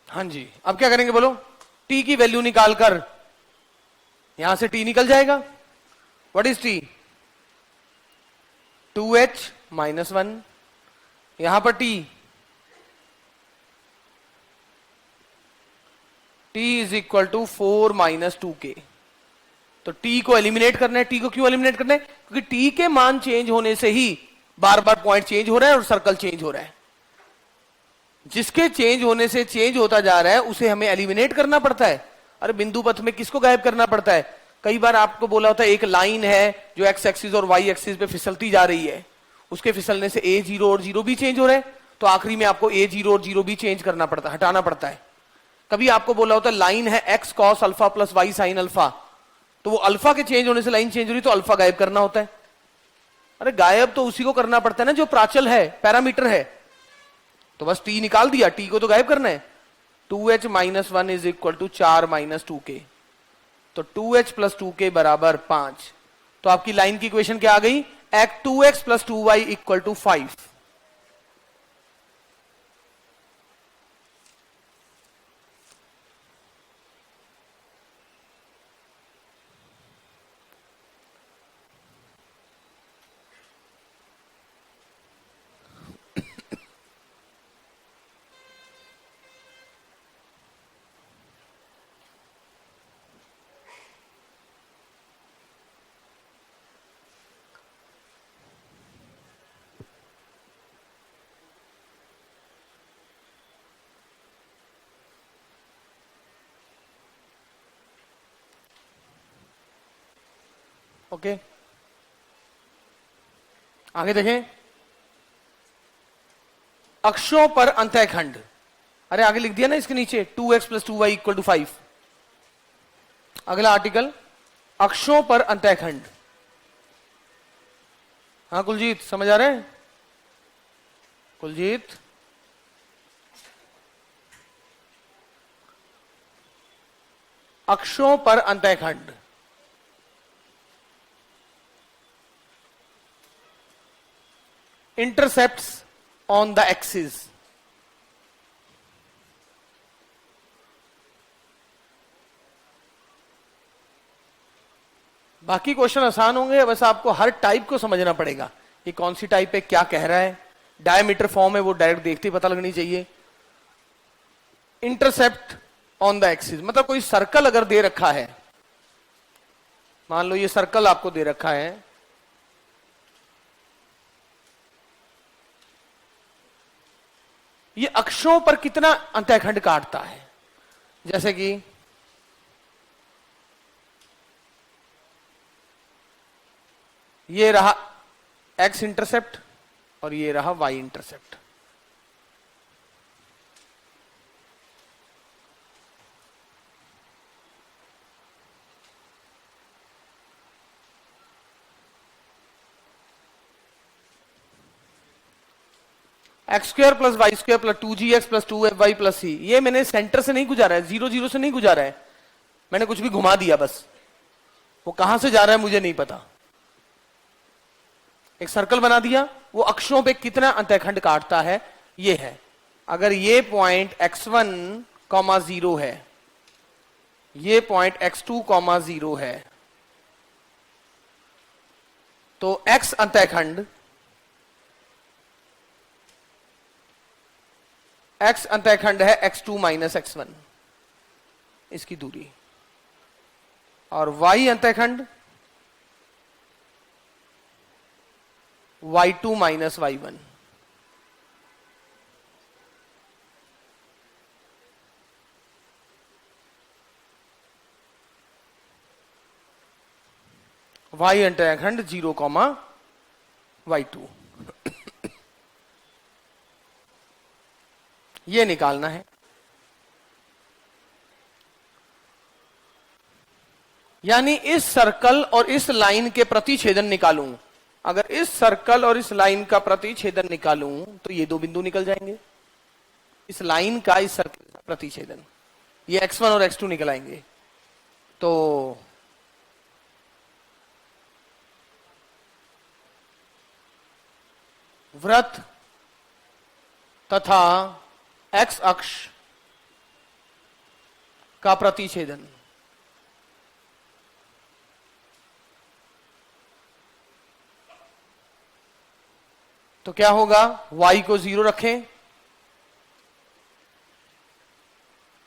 हाँ जी, अब क्या करेंगे बोलो? t की वैल्यू निकालकर यहां से t निकल जाएगा। What is t? 2h minus 1। यहां पर t is equal to 4 minus 2k। तो टी को एलिमिनेट करना है। टी को क्यों एलिमिनेट करना है? क्योंकि टी के मान चेंज होने से ही बार बार पॉइंट चेंज हो रहा है और सर्कल चेंज हो रहा है। जिसके चेंज होने से चेंज होता जा रहा है उसे हमें एलिमिनेट करना पड़ता है। अरे बिंदु पथ में किसको गायब करना पड़ता है? कई बार आपको बोला होता है एक लाइन है जो एक्स एक्सिस और वाई एक्सिस पे फिसलती जा रही है, उसके फिसलने से ए जीरो और जीरो भी चेंज हो रहे हैं, तो आखिरी में आपको ए जीरो और जीरो भी चेंज करना पड़ता है, हटाना पड़ता है। कभी आपको बोला होता है लाइन है x cos alpha plus y sine alpha, तो वो अल्फा के चेंज होने से लाइन चेंज हो रही तो अल्फा गायब करना होता है। अरे गायब तो उसी को करना पड़ता है ना जो प्राचल है, पैरामीटर है। तो बस टी निकाल दिया, टी को तो गायब करना है। 2h minus 1 is equal to 4 minus 2k, तो 2h प्लस 2k बराबर 5। तो आपकी लाइन की इक्वेशन क्या आ गई? 2x plus 2y equal to 5। Okay आगे देखें। अक्षों पर अंतःखंड, अरे आगे लिख दिया ना इसके नीचे 2x plus 2y equal to 5। अगला आर्टिकल, अक्षों पर अंतःखंड। हाँ कुलजीत समझ आ रहे हैं? कुलजीत अक्षों पर अंतःखंड, intercepts on the axis। बाकी क्वेश्चन आसान होंगे, बस आपको हर टाइप को समझना पड़ेगा। ये कौन सी टाइप है, क्या कह रहा है, डायमीटर फॉर्म है वो डायरेक्ट देखते ही पता लगनी चाहिए। इंटरसेप्ट ऑन द एक्सिस मतलब कोई सर्कल अगर दे रखा है, मान लो ये सर्कल आपको दे रखा है, ये अक्षों पर कितना अंतःखंड काटता है। जैसे कि ये रहा एक्स इंटरसेप्ट और ये रहा y intercept. X square plus y square plus 2gx plus 2fy plus c, ये मैंने सेंटर से नहीं गुजारा है, 0 0 से नहीं गुजारा है, मैंने कुछ भी घुमा दिया बस। वो कहां से जा रहा है मुझे नहीं पता। एक सर्कल बना दिया, वो अक्षों पे कितना अंतःखंड काटता है ये है। अगर ये पॉइंट x1, 0 है, ये पॉइंट x2, 0 है, तो x अंतःखंड, x अंतःखंड है x2 माइनस x1 इसकी दूरी, और y अंतःखंड y2 minus y1। y अंतःखंड 0, y2, ये निकालना है। यानी इस सर्कल और इस लाइन के प्रतिछेदन निकालूं। अगर इस सर्कल और इस लाइन का प्रतिछेदन निकालूं तो ये दो बिंदु निकल जाएंगे। इस लाइन का इस सर्कल का प्रतिछेदन, ये x1 और x2 निकल आएंगे। तो वृत्त तथा x अक्ष का प्रतिछेदन, तो क्या होगा? y को 0 रखें,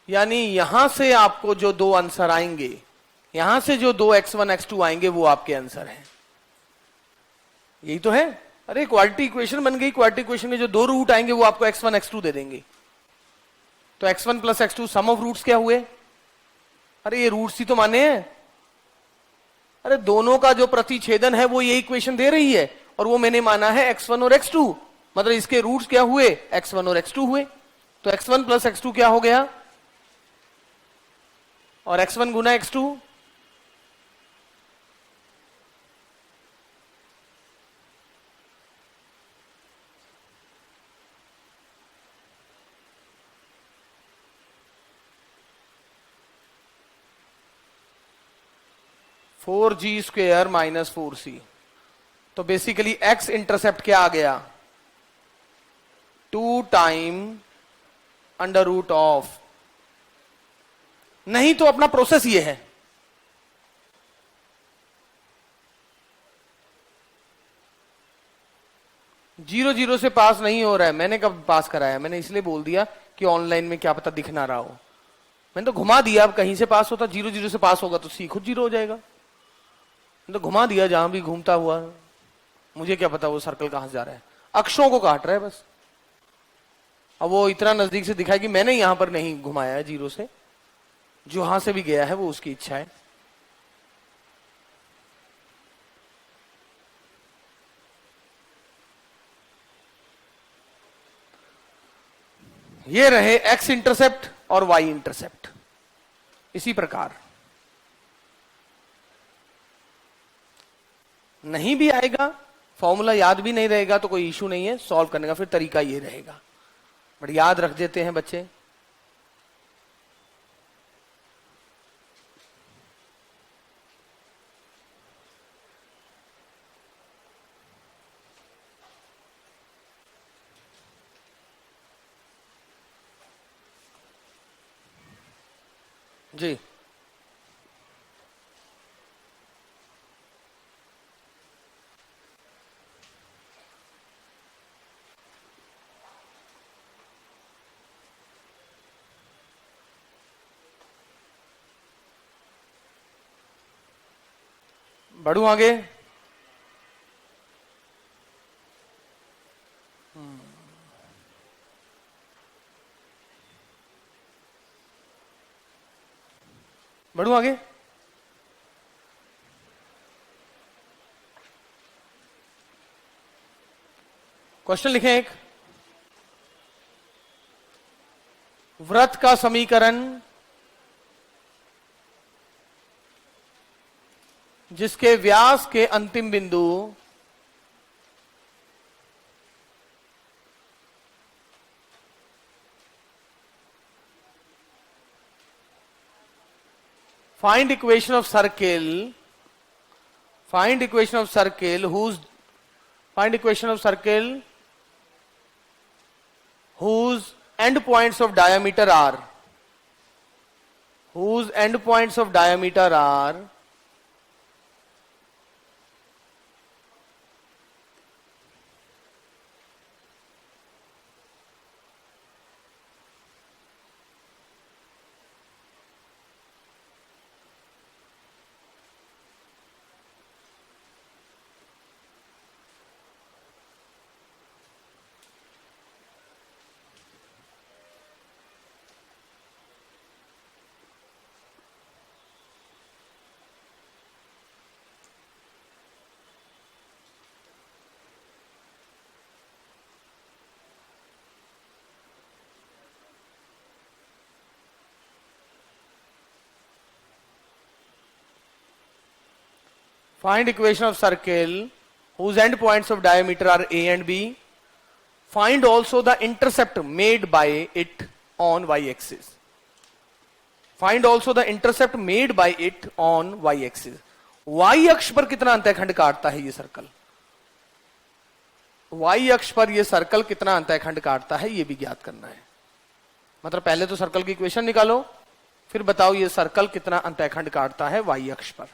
यानी यहां से आपको जो दो आंसर आएंगे यहां से जो दो x1 x2 आएंगे वो आपके आंसर है। यही तो है। अरे क्वाड्रेटिक इक्वेशन बन गई, क्वाड्रेटिक इक्वेशन के जो दो रूट आएंगे वो आपको x1 x2 दे देंगे। तो x1 plus x2 some of roots क्या हुए? अरे ये रूट्स ही तो माने हैं। अरे दोनों का जो प्रतिच्छेदन है वो ये इक्वेशन दे रही है, और वो मैंने माना है x1 और x2, मतलब इसके रूट्स क्या हुए? x1 और x2 हुए। तो x1 प्लस x2 क्या हो गया? और x1 गुना x2, four G square minus 4c। तो बेसिकली x इंटरसेप्ट क्या आ गया? 2 टाइम अंडर रूट ऑफ। नहीं तो अपना प्रोसेस ये है, जीरो जीरो से पास नहीं हो रहा है। मैंने कब पास कराया? मैंने इसलिए बोल दिया कि ऑनलाइन में क्या पता दिख ना रहा हो। मैंने तो घुमा दिया, अब कहीं से पास होता, जीरो जीरो से पास होगा तो सी खुद जीरो हो जाएगा। मैंने तो घुमा दिया, जहां भी घूमता हुआ। मुझे क्या पता वो सर्कल कहां से जा रहा है, अक्षों को काट रहा है बस। अब वो इतना नजदीक से दिखाई कि मैंने यहां पर नहीं घुमाया है जीरो से, जो यहां से भी गया है वो उसकी इच्छा है। ये रहे x इंटरसेप्ट और y इंटरसेप्ट। इसी प्रकार नहीं भी आएगा, फॉर्मूला याद भी नहीं रहेगा तो कोई इशू नहीं है, सॉल्व करने का फिर तरीका ये रहेगा, बट याद रख देते हैं बच्चे। जी बढ़ू आगे। बढ़ू आगे। क्वेश्चन लिखें एक, वृत्त का समीकरण जिसके व्यास के अंतिम बिंदु find equation of circle whose find equation of circle whose end points of diameter are find equation of circle whose end points of diameter are a and b. Find also the intercept made by it on y-axis. Find also the intercept made by it on y-axis. y अक्ष पर कितना अंतःखंड काटता है ये circle? y अक्ष पर ये circle कितना अंतःखंड काटता है ये भी ज्ञात करना है। मतलब पहले तो सर्कल की इक्वेशन निकालो, फिर बताओ ये सर्कल कितना अंतःखंड काटता है y अक्ष पर।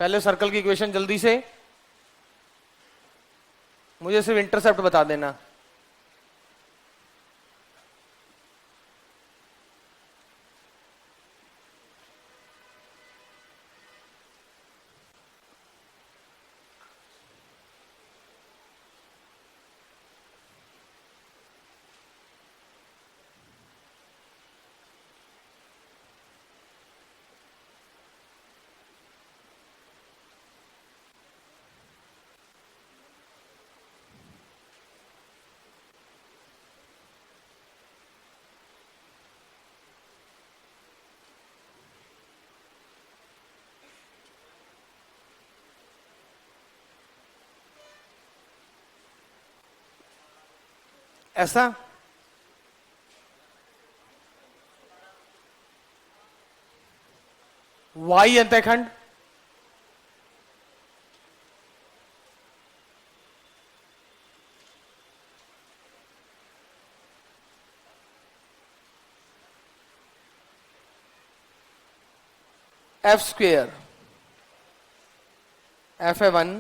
पहले सर्कल की इक्वेशन जल्दी से, मुझे सिर्फ इंटरसेप्ट बता देना। ऐसा, y अंतःखंड, एफ स्क्वेयर, एफ है 1,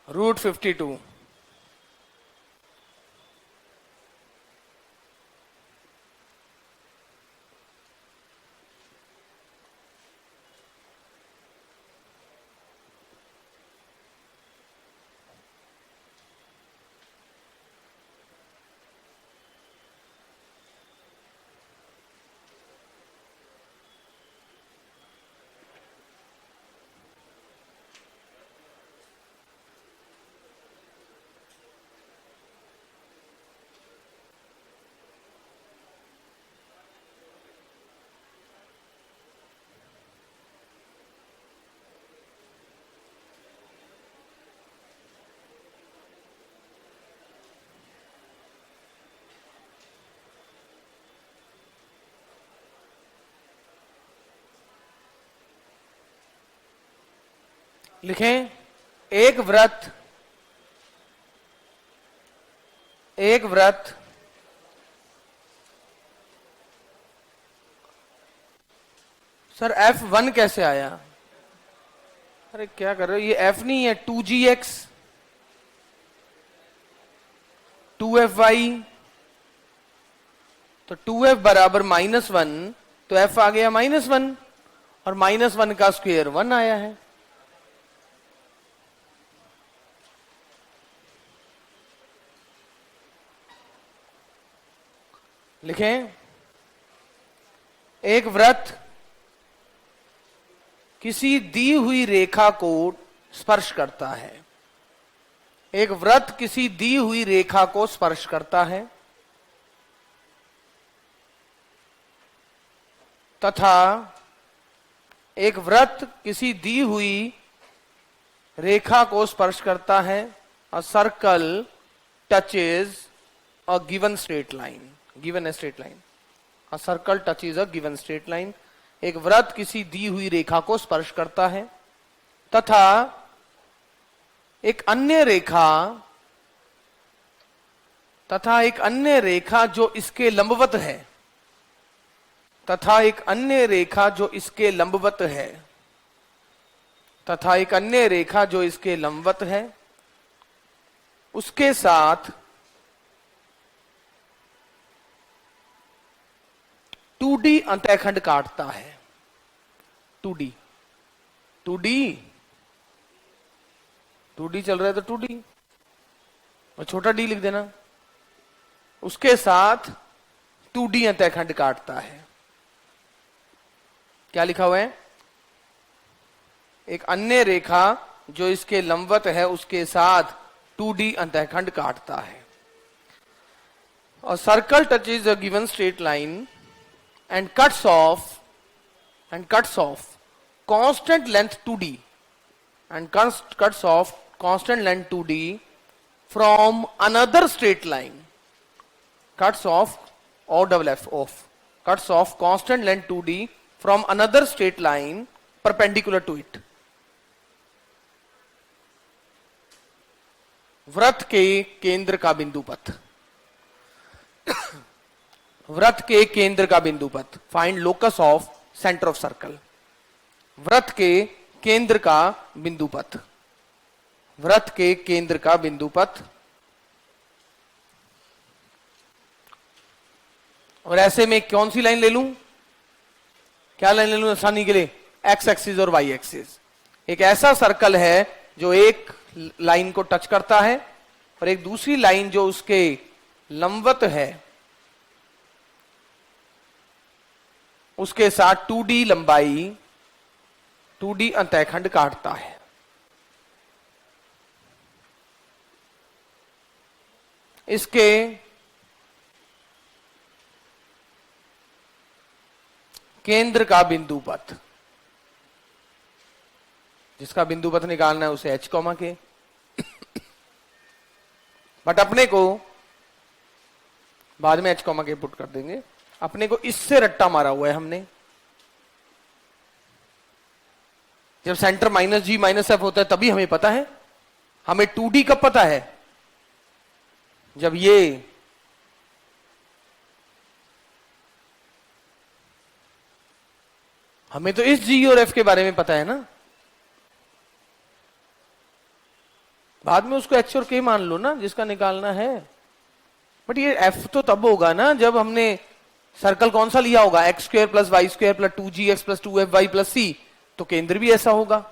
√52। लिखें, एक वृत्त, एक वृत्त सर F1 कैसे आया? अरे क्या कर रहे हो, ये F नहीं है, 2gx 2fy, तो 2f बराबर -1, तो f आ गया -1, और -1 का स्क्वायर 1 आया है। लिखें, एक वृत्त किसी दी हुई रेखा को स्पर्श करता है, एक वृत्त किसी दी हुई रेखा को स्पर्श करता है तथा एक वृत्त किसी दी हुई रेखा को स्पर्श करता है, a circle touches a given straight line, given straight line, a circle touches a given straight line. एक वृत्त किसी दी हुई रेखा को स्पर्श करता है तथा एक अन्य रेखा जो इसके लंबवत है, तथा एक अन्य रेखा जो इसके लंबवत है, तथा एक अन्य रेखा जो इसके लंबवत है, उसके साथ 2D अंतःखंड काटता है। 2D 2D 2D चल रहा है तो 2D और छोटा d लिख देना। उसके साथ 2D अंतःखंड काटता है। क्या लिखा हुआ है? एक अन्य रेखा जो इसके लंबवत है उसके साथ 2D अंतःखंड काटता है। A circle touches a given straight line and cuts off constant length 2D and cuts off constant length 2D from another straight line. Cuts off cuts off constant length 2D from another straight line perpendicular to it. वृत्त के केंद्र का बिंदु पथ, वृत्त के केंद्र का बिंदु पथ, find locus of centre of circle. वृत्त के केंद्र का बिंदु पथ, वृत्त के केंद्र का बिंदु पथ। और ऐसे में कौन सी लाइन ले लूं? क्या लाइन ले लूं आसानी के लिए? एक्स एक्सिस और वाई एक्सिस। एक ऐसा सर्कल है जो एक लाइन को टच करता है और एक दूसरी लाइन जो उसके लंबवत है उसके साथ 2D लंबाई 2D अंतःखंड काटता है। इसके केंद्र का बिंदु पथ, जिसका बिंदु पथ निकालना है उसे एच कॉमा के। बट अपने को बाद में एच कॉमा के पुट कर देंगे। अपने को इससे रट्टा मारा हुआ है हमने। जब centre minus g minus F होता है तभी हमें पता है। हमें 2D कब पता है? जब ये हमें तो इस जी और एफ के बारे में पता है ना। बाद में उसको एच और के मान लो ना, जिसका निकालना है। बट ये एफ तो तब होगा ना जब हमने सर्कल कौन सा लिया होगा, x square plus y square plus 2gx plus 2fy plus c. तो केंद्र भी ऐसा होगा।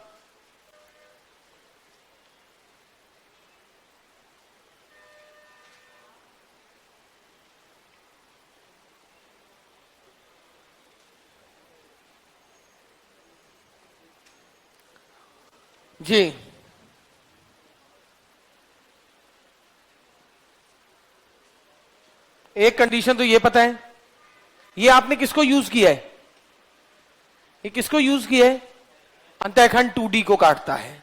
जी एक कंडीशन तो ये पता है। ये आपने किसको यूज किया है? ये किसको यूज किया है? अंतःखंड 2D को काटता है।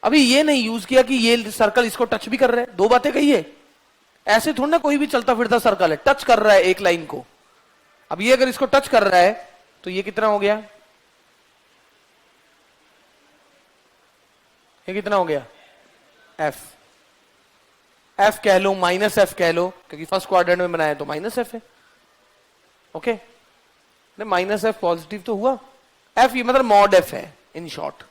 अभी ये नहीं यूज किया कि ये सर्कल इसको टच भी कर रहा है। दो बातें कही है। ऐसे थोड़ा ना कोई भी चलता फिरता सर्कल है, टच कर रहा है एक लाइन को। अब ये अगर इसको टच कर रहा है तो ये कितना हो गया? ये कितना हो गया? एफ। एफ कह लो, माइनस एफ कह लो, क्योंकि फर्स्ट क्वाड्रेंट में बनाया तो माइनस एफ है। ओके, माइनस एफ पॉजिटिव तो हुआ। एफ ये मतलब मॉड एफ है इन शॉर्ट।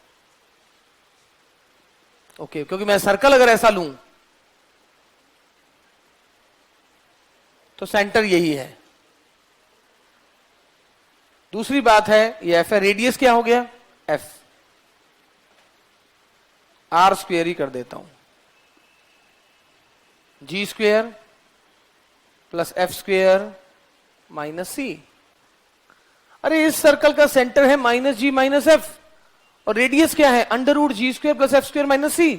ओके, क्योंकि मैं सर्कल अगर ऐसा लूं तो सेंटर यही है। दूसरी बात है ये एफ है, रेडियस क्या हो गया? एफ। आर स्क्वेयर ही कर देता हूं, g square plus f square minus c. अरे इस सर्कल का सेंटर है माइनस जी माइनस एफ, और रेडियस क्या है? Under root g square plus f square minus c.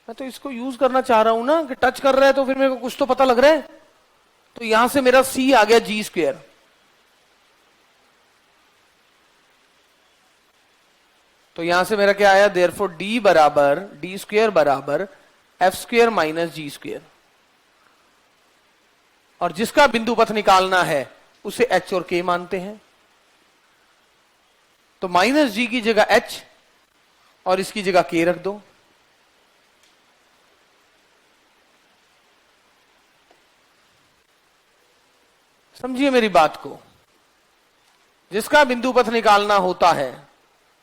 मैं तो इसको यूज करना चाह रहा हूं ना, कि टच कर रहा है तो फिर मेरे को कुछ तो पता लग रहा है। तो यहां से मेरा सी आ गया जी स्क्वेयर। तो यहां से मेरा क्या आया? देयरफॉर डी बराबर डी स्क्वेयर बराबर एफ स्क्वेयर माइनस जी स्क्वेयर। और जिसका बिंदु पथ निकालना है उसे एच और के मानते हैं। तो माइनस जी की जगह एच और इसकी जगह के रख दो। समझिए मेरी बात को। जिसका बिंदु पथ निकालना होता है,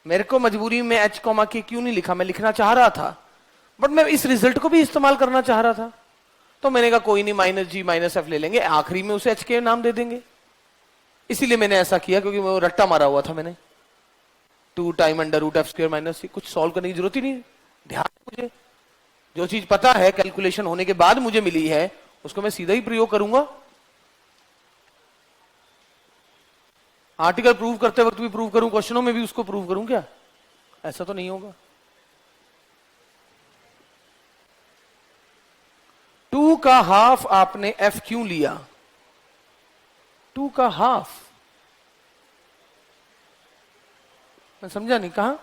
मेरे को मजबूरी में एच कॉमा के क्यों नहीं लिखा? मैं लिखना चाह रहा था बट मैं इस रिजल्ट को भी इस्तेमाल करना चाह रहा था। तो मैंने कहा कोई नहीं, माइनस जी माइनस एफ ले लेंगे, आखिरी में उसे एच के नाम दे देंगे। इसीलिए मैंने ऐसा किया, क्योंकि वो रट्टा मारा हुआ था मैंने। 2 time under root f square minus c. कुछ सॉल्व करने की जरूरत ही नहीं। ध्यान, मुझे जो चीज पता है कैलकुलेशन होने के बाद मुझे मिली है उसको मैं सीधा ही प्रयोग करूंगा। आर्टिकल प्रूव करते वक्त भी प्रूव करूं, क्वेश्चनों में भी उसको प्रूव करूं क्या? ऐसा तो नहीं होगा। 2 का हाफ आपने एफ क्यों लिया? 2 का हाफ मैं समझा नहीं। कहा?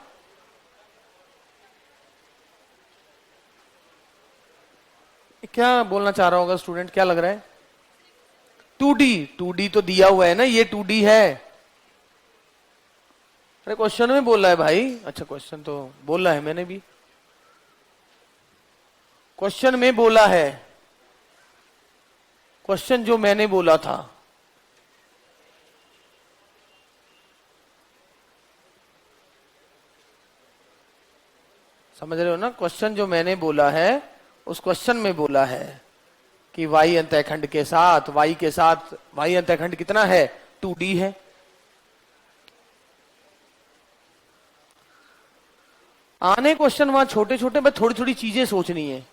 क्या बोलना चाह रहा होगा स्टूडेंट? क्या लग रहा है? 2D। 2D तो दिया हुआ है ना, ये 2D है। अरे क्वेश्चन में बोला है भाई। अच्छा, क्वेश्चन तो बोला है मैंने भी। क्वेश्चन में बोला है, क्वेश्चन जो मैंने बोला था। समझ रहे हो ना? क्वेश्चन जो मैंने बोला है उस क्वेश्चन में बोला है कि y अंतःखंड के साथ y अंतःखंड कितना है? 2D है। आने क्वेश्चन वहां छोटे छोटे, बस थोड़ी थोड़ी चीजें सोचनी है।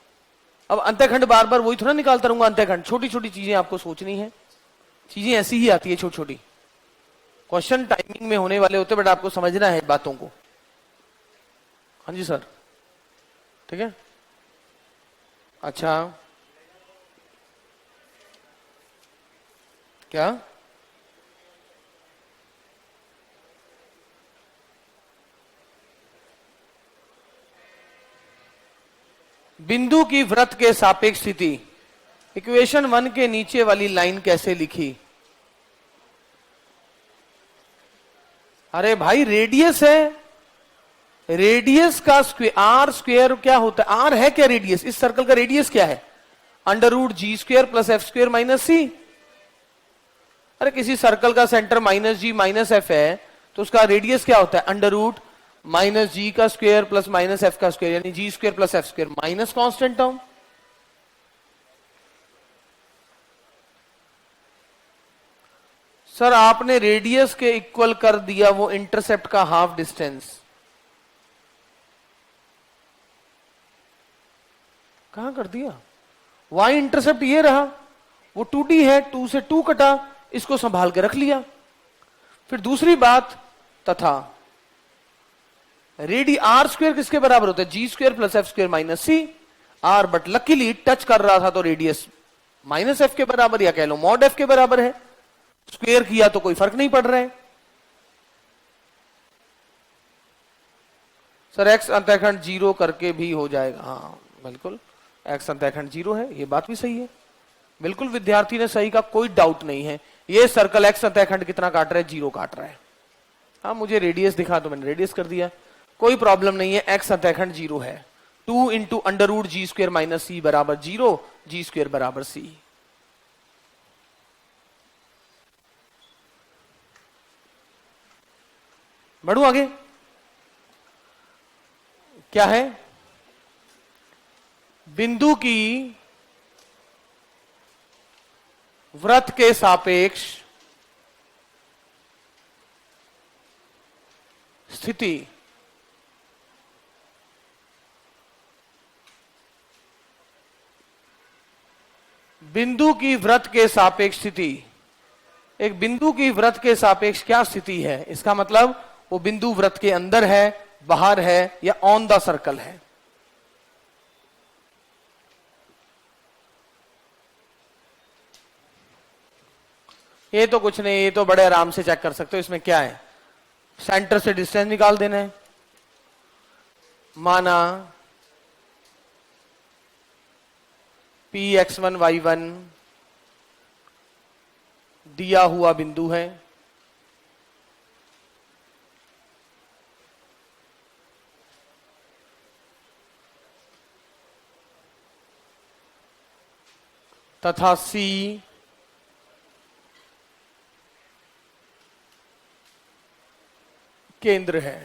अब अंतःखंड बार बार वही थोड़ा निकालता रहूंगा अंतःखंड। छोटी छोटी चीजें आपको सोचनी है। चीजें ऐसी ही आती है छोटी छोटी। क्वेश्चन टाइमिंग में होने वाले होते, बट आपको समझना है बातों को। हाँ जी सर, ठीक है। अच्छा, क्या? बिंदु की वृत्त के सापेक्ष स्थिति। इक्वेशन 1 के नीचे वाली लाइन कैसे लिखी? अरे भाई रेडियस है, रेडियस का स्क्वायर, आर स्क्वायर क्या होता है? आर है क्या रेडियस? इस सर्कल का रेडियस क्या है? Under root g square plus f square minus c. अरे किसी सर्कल का centre minus g minus f है तो उसका रेडियस क्या होता है? अंडर रूट माइनस जी का स्क्वायर प्लस माइनस एफ का स्क्वायर, यानी g square plus f square minus constant term. Sir आपने रेडियस के इक्वल कर दिया वो इंटरसेप्ट का हाफ डिस्टेंस। कहां कर दिया? वाई इंटरसेप्ट ये रहा, वो 2D है, 2 से 2 कटा, इसको संभाल के रख लिया। फिर दूसरी बात, तथा रेडी आर स्क्वायर किसके बराबर होता है? G square plus f square minus c r, but luckily touch कर रहा था तो रेडियस माइनस एफ के बराबर, या कह लो मॉड एफ के बराबर है। स्क्वायर किया तो कोई फर्क नहीं पड़ रहा है। सर एक्स अंतःखंड 0 करके भी हो जाएगा? हाँ बिल्कुल, एक्स अंतःखंड 0 है, ये बात भी सही है। बिल्कुल विद्यार्थी ने सही का, कोई डाउट नहीं है। ये सर्कल एक्स अंतःखंड कितना काट रहा है? 0 काट रहा है। हाँ मुझे रेडियस दिखा तो मैंने रेडियस कर दिया, कोई प्रॉब्लम नहीं है। एक्स अंतःखंड 0 है। 2 into under root g square minus सी बराबर 0, जी स्क्वायर बराबर सी। बढ़ू आगे। क्या है? बिंदु की वृत्त के सापेक्ष स्थिति। बिंदु की वृत्त के सापेक्ष स्थिति। एक बिंदु की वृत्त के सापेक्ष क्या स्थिति है? इसका मतलब वो बिंदु वृत्त के अंदर है, बाहर है, या ऑन द सर्कल है। ये तो कुछ नहीं, ये तो बड़े आराम से चेक कर सकते हो। इसमें क्या है? सेंटर से डिस्टेंस निकाल देना है। माना Px1 y1 दिया हुआ बिंदु है, तथा C केंद्र है।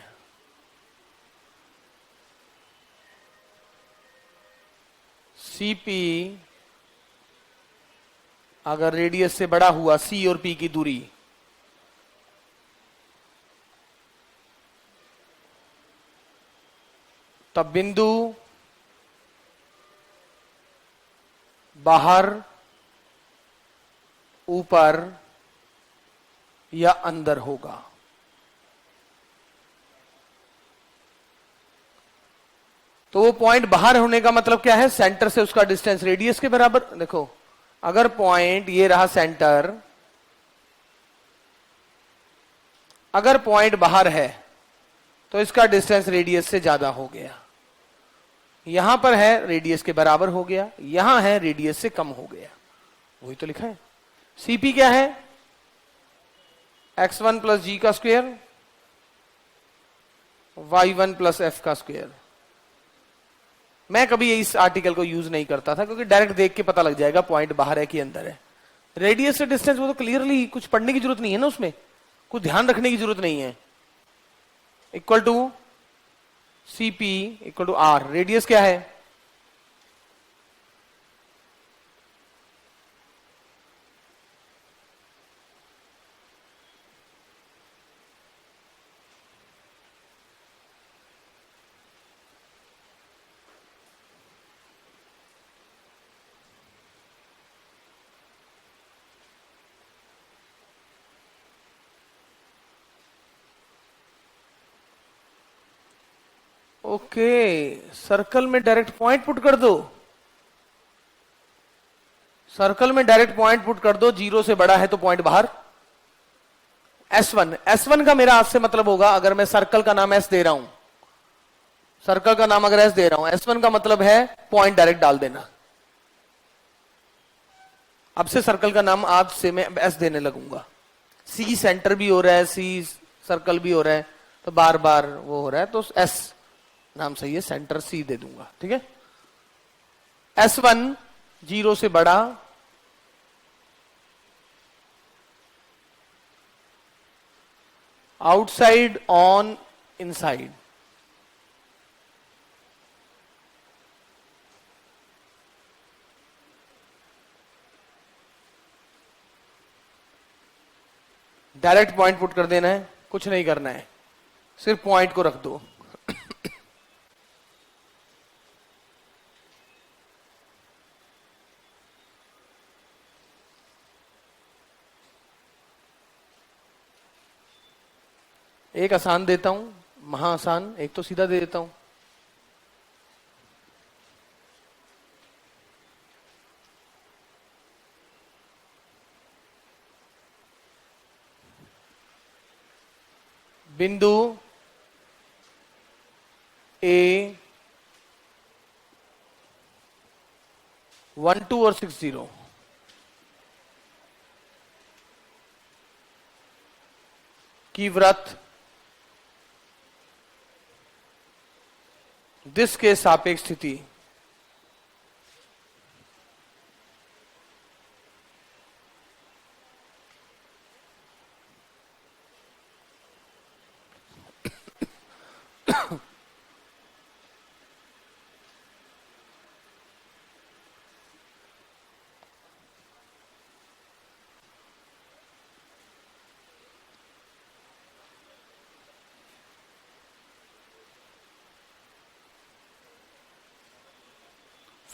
CP अगर रेडियस से बड़ा हुआ, C और P की दूरी, तब बिंदु बाहर, ऊपर या अंदर होगा। तो वो पॉइंट बाहर होने का मतलब क्या है? सेंटर से उसका डिस्टेंस रेडियस के बराबर। देखो अगर पॉइंट ये रहा सेंटर, अगर पॉइंट बाहर है तो इसका डिस्टेंस रेडियस से ज्यादा हो गया। यहां पर है रेडियस के बराबर हो गया, यहां है रेडियस से कम हो गया। वही तो लिखा है। सीपी क्या है? x1 प्लस जी का स्क्वायर, y1 प्लस एफ का स्क्वायर। मैं कभी इस आर्टिकल को यूज नहीं करता था क्योंकि डायरेक्ट देख के पता लग जाएगा पॉइंट बाहर है कि अंदर है। रेडियस से डिस्टेंस वो तो क्लियरली कुछ पढ़ने की जरूरत नहीं है ना, उसमें कुछ ध्यान रखने की जरूरत नहीं है। Equal to CP equal to r. Radius क्या है? ओके, सर्कल में डायरेक्ट पॉइंट पुट कर दो। सर्कल में डायरेक्ट पॉइंट पुट कर दो, 0 से बड़ा है तो पॉइंट बाहर। S1 का मेरा आज से मतलब होगा, अगर मैं सर्कल का नाम S दे रहा हूं, सर्कल का नाम अगर एस दे रहा हूं, S1 का मतलब है पॉइंट डायरेक्ट डाल देना। अब से सर्कल का नाम आज से मैं एस देने लगूंगा। सी सेंटर भी हो रहा है, सी सर्कल भी हो रहा है, तो बार बार वो हो रहा है, तो एस नाम सही है, सेंटर सी दे दूंगा। ठीक है, S1 0 से बड़ा, outside on inside. Direct point put कर देना है, कुछ नहीं करना है, सिर्फ पॉइंट को रख दो। एक आसान देता हूं, महा आसान, एक तो सीधा दे देता हूं। बिंदु ए 1 2 और 6 0 की वृत्त दिस के सापेक्ष स्थिति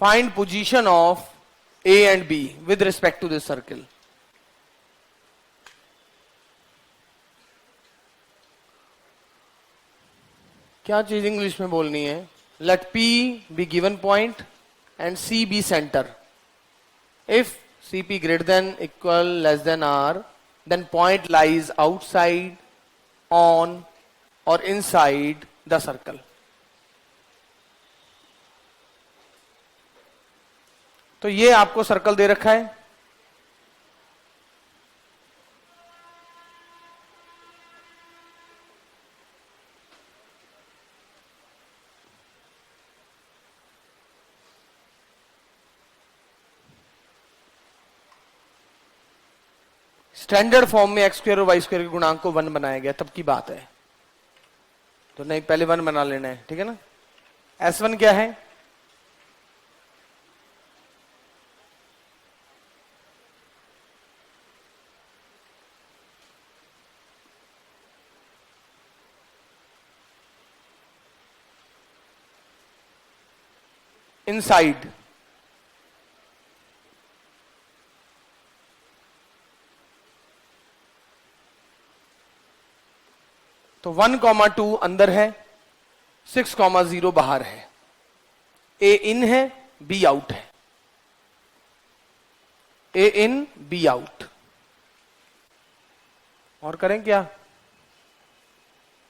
find position of A and B with respect to this circle। क्या चीज इंग्लिश में बोलनी है? Let P be given point and C be center। if CP greater than equal less than R, then point lies outside, on or inside the circle। तो ये आपको circle दे रखा है, स्टैंडर्ड फॉर्म में एक्स स्क्वायर और Y square के गुणांक को 1 बनाया गया, तब की बात है। तो नहीं, पहले 1 बना लेना है, ठीक है ना। S1 क्या है? इनसाइड, तो 1,2 अंदर है, 6,0 बाहर है। ए इन है, बी आउट है। ए इन, बी आउट। और करें क्या?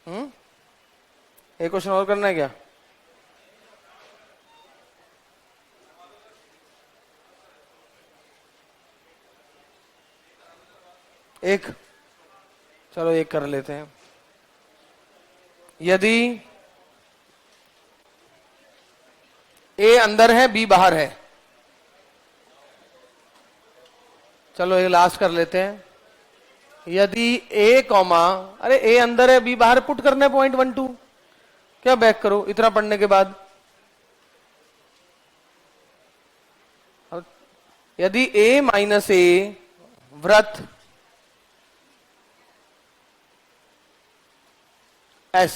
एक क्वेश्चन और करना है क्या? एक, चलो एक कर लेते हैं। यदि ए अंदर है, बी बाहर है, चलो एक लास्ट कर लेते हैं। यदि ए कॉमा, अरे ए अंदर है, बी बाहर, पुट करना है पॉइंट 1 2, क्या बैक करो इतना पढ़ने के बाद। यदि ए माइनस ए वृत्त एस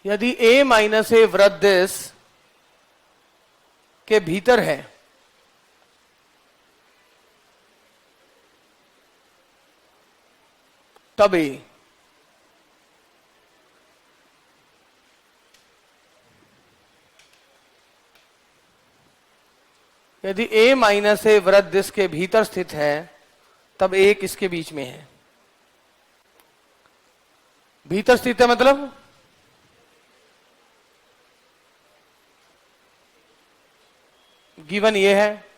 यदि ए माइनस ए वृत्त दिस के भीतर है, तब ए यदि a माइनस ए वृत्त डिस्क के भीतर स्थित है तब a किसके बीच में है? भीतर स्थित है मतलब गिवन ये है,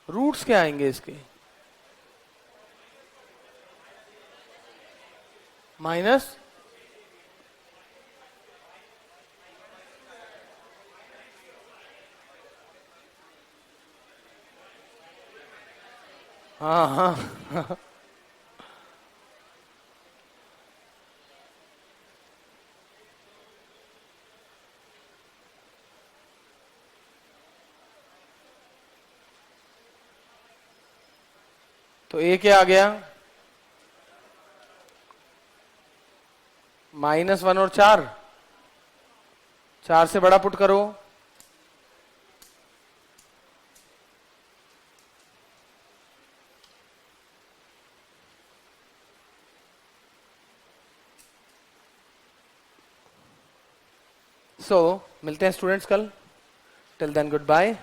रूट्स क्या आएंगे इसके? माइनस हाँ हाँ तो a क्या आ गया? -1 और 4, 4 से बड़ा पुट करो, मिलते हैं स्टूडेंट्स कल। Till then good bye.